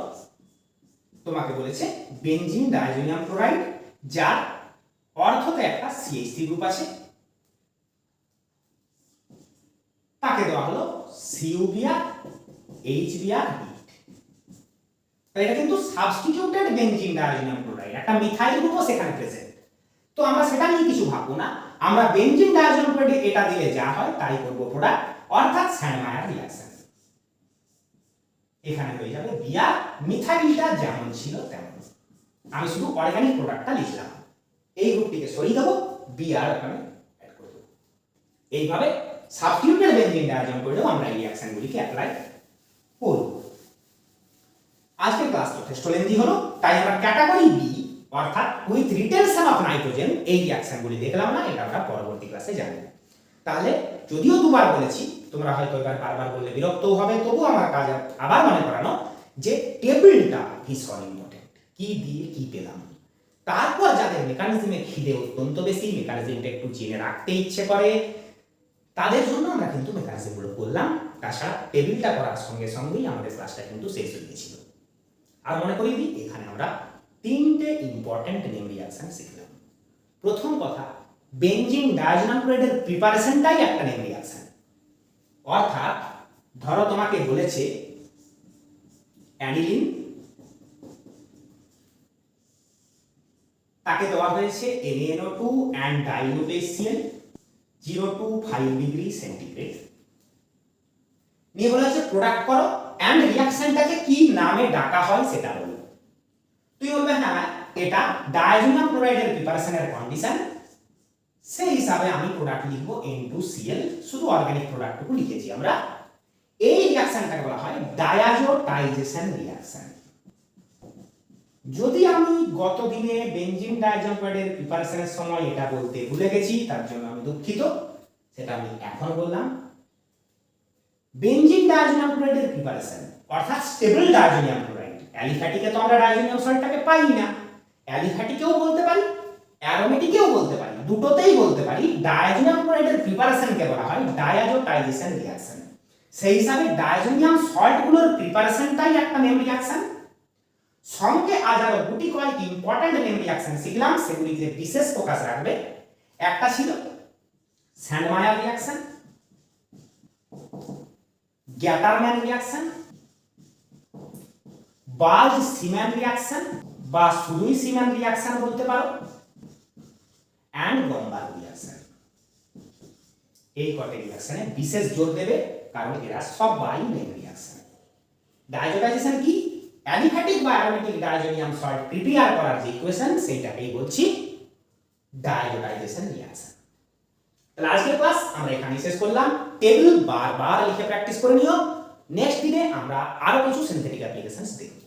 A: তোমাকে বলেছে বেনজিন ডাইজোনিয়াম ক্লোরাইড যার অর্থতে একটা CH3 গ্রুপ আছে, তাকে দেওয়া হলো CuBr HBr বিট। এটা কিন্তু সাবস্টিটিউটেড বেনজিন ডাইজোনিয়াম ক্লোরাইড, একটা মিথাইল গ্রুপও সেখানে প্রেজেন্ট। তো আমরা সেটা নিয়ে কিছু ভাববো না, আমরা বেনজিন ডাইজোনিয়াম ক্লোরাইডে এটা দিলে যা হয় তাই করব প্রোডাক্ট, অর্থাৎ স্যান্ডমায়ার রিঅ্যাকশন। এখানে হয়ে যাবে বিআর, মিথাইলটা যেমন ছিল তেমন। আমি শুধু অর্গানিক প্রোডাক্টটা লিখলাম, এই গ্রুপটিকে সরিয়ে দেবো, বিআর ওখানে অ্যাড করে দেবো। এইভাবে সাবস্টিটিউটেড বেনজিন ডাইজোনিয়াম ক্লোরাইডেও আমরা এই রিঅ্যাকশনগুলিকে অ্যাপ্লাই করব। আজকের ক্লাস যথেষ্ট লেন্থি হলো, তাই আমরা ক্যাটাগরি বি অর্থাৎ উইথ রিটেনশন অফ নাইট্রোজেন এই রিঅ্যাকশনগুলি দেখলাম না, এটা আমরা পরবর্তী ক্লাসে জানব। তাহলে যদিও দুবার বলেছি, তোমরা হয়তো এবার বারবার বললে বিরক্তও হবে, তবু আমার কাজ আবার মনে করানো যে টেবিলটা ভীষণ ইম্পর্টেন্ট, কি দিয়ে কি পেলাম। তারপর যাদের মেকানিজমে খিদে অত্যন্ত বেশি, মেকানিজমটা একটু জেনে রাখতে ইচ্ছে করে, তাদের জন্য আমরা কিন্তু মেকানিজমগুলো করলাম। তাছাড়া টেবিলটা করার সঙ্গে সঙ্গেই আমাদের ক্লাসটা কিন্তু শেষ হয়ে গেছিল। আর মনে করিয়ে দিই, এখানে আমরা তিনটে ইম্পর্টেন্ট নেম রিঅ্যাকশন শিখলাম। প্রথম কথা, বেনজিন ডাইজোনিয়াম ক্লোরাইডের প্রিপারেশনটাই একটা নেম রিঅ্যাকশন। অর্থাৎ ধরো তোমাকে বলেছে অ্যানিলিন, তাকে দেওয়া হয়েছে NaNO2 and dilute HCl 0 to 5 degree centigrade, নিয়ে বলা হয়েছে প্রোডাক্ট করো এন্ড রিঅ্যাকশনটাকে কি নামে ডাকা হয় সেটা বলো। তুই বলবে হ্যাঁ এটা ডাইজোনিয়াম ক্লোরাইডের প্রিপারেশনের কন্ডিশন, সেই হিসাবে আমি প্রোডাক্ট লিখব N2Cl, শুধু অর্গানিক প্রোডাক্টটুকু লিখেছি আমরা। এই রিঅ্যাকশনটাকে বলা হয় ডায়াজোটাইজেশন রিঅ্যাকশন। যদি আমি গত দিনে বেনজিন ডাইজোনিয়াম ক্লোরাইডের প্রিপারেশনের সময় এটা বলতে ভুলে গেছি, তার জন্য আমি দুঃখিত, সেটা আমি এখন বললাম। বেনজিন ডাইজোনিয়াম ক্লোরাইডের প্রিপারেশন অর্থাৎ স্টেবল ডাইজোনিয়াম ক্লোরাইড, অ্যালিফ্যাটিকে তো আমরা ডাইজোনিয়াম সল্টটাকে পাই না, অ্যালিফ্যাটিকেও বলতে পারি, অ্যারোমেটিকেও বলতে পারি, দুটোতেই বলতে পারি। ডাইজোনিয়াম ক্লোরাইডের প্রিপারেশনকে বলা হয় ডায়াজোটাইজেশন রিঅ্যাকশন। সেই হিসাবে ডাইজোনিয়াম সল্টগুলোর প্রিপারেশনটাই একটা নেম রিঅ্যাকশন। সঙ্গে আজ আরো দুটি কয়েক ইম্পর্টেন্ট নেম রিঅ্যাকশন শিখলাম, সেগুলিতে বিশেষ ফোকাস রাখবে। একটা ছিল স্যান্ডমায়ার রিঅ্যাকশন, গ্যাটারম্যান রিঅ্যাকশন, বাল্জ সিম্যান রিঅ্যাকশন বা শুধুই সিম্যান রিঅ্যাকশন বলতে পারো, এন্ড গম্বার্গ রিঅ্যাকশন। এই কটি রিঅ্যাকশনে বিশেষ জোর দেবে, কারণ এরা সবাই নেম রিঅ্যাকশন। ডায়াজোটাইজেশন কি? অ্যালিফ্যাটিক বা অ্যারোমেটিক ডাইজোনিয়াম সল্ট প্রিপেয়ার করার যে ইকুয়েশন, সেইটাকেই বলছি ডায়াজোটাইজেশন রিঅ্যাকশন। তাহলে আজকের ক্লাস আমরা এখানেই শেষ করলাম। টেবিল বারবার লিখে প্র্যাকটিস করে নিও। নেক্সট দিনে আমরা আরো কিছু সিনথেটিক অ্যাপ্লিকেশনস দেখব।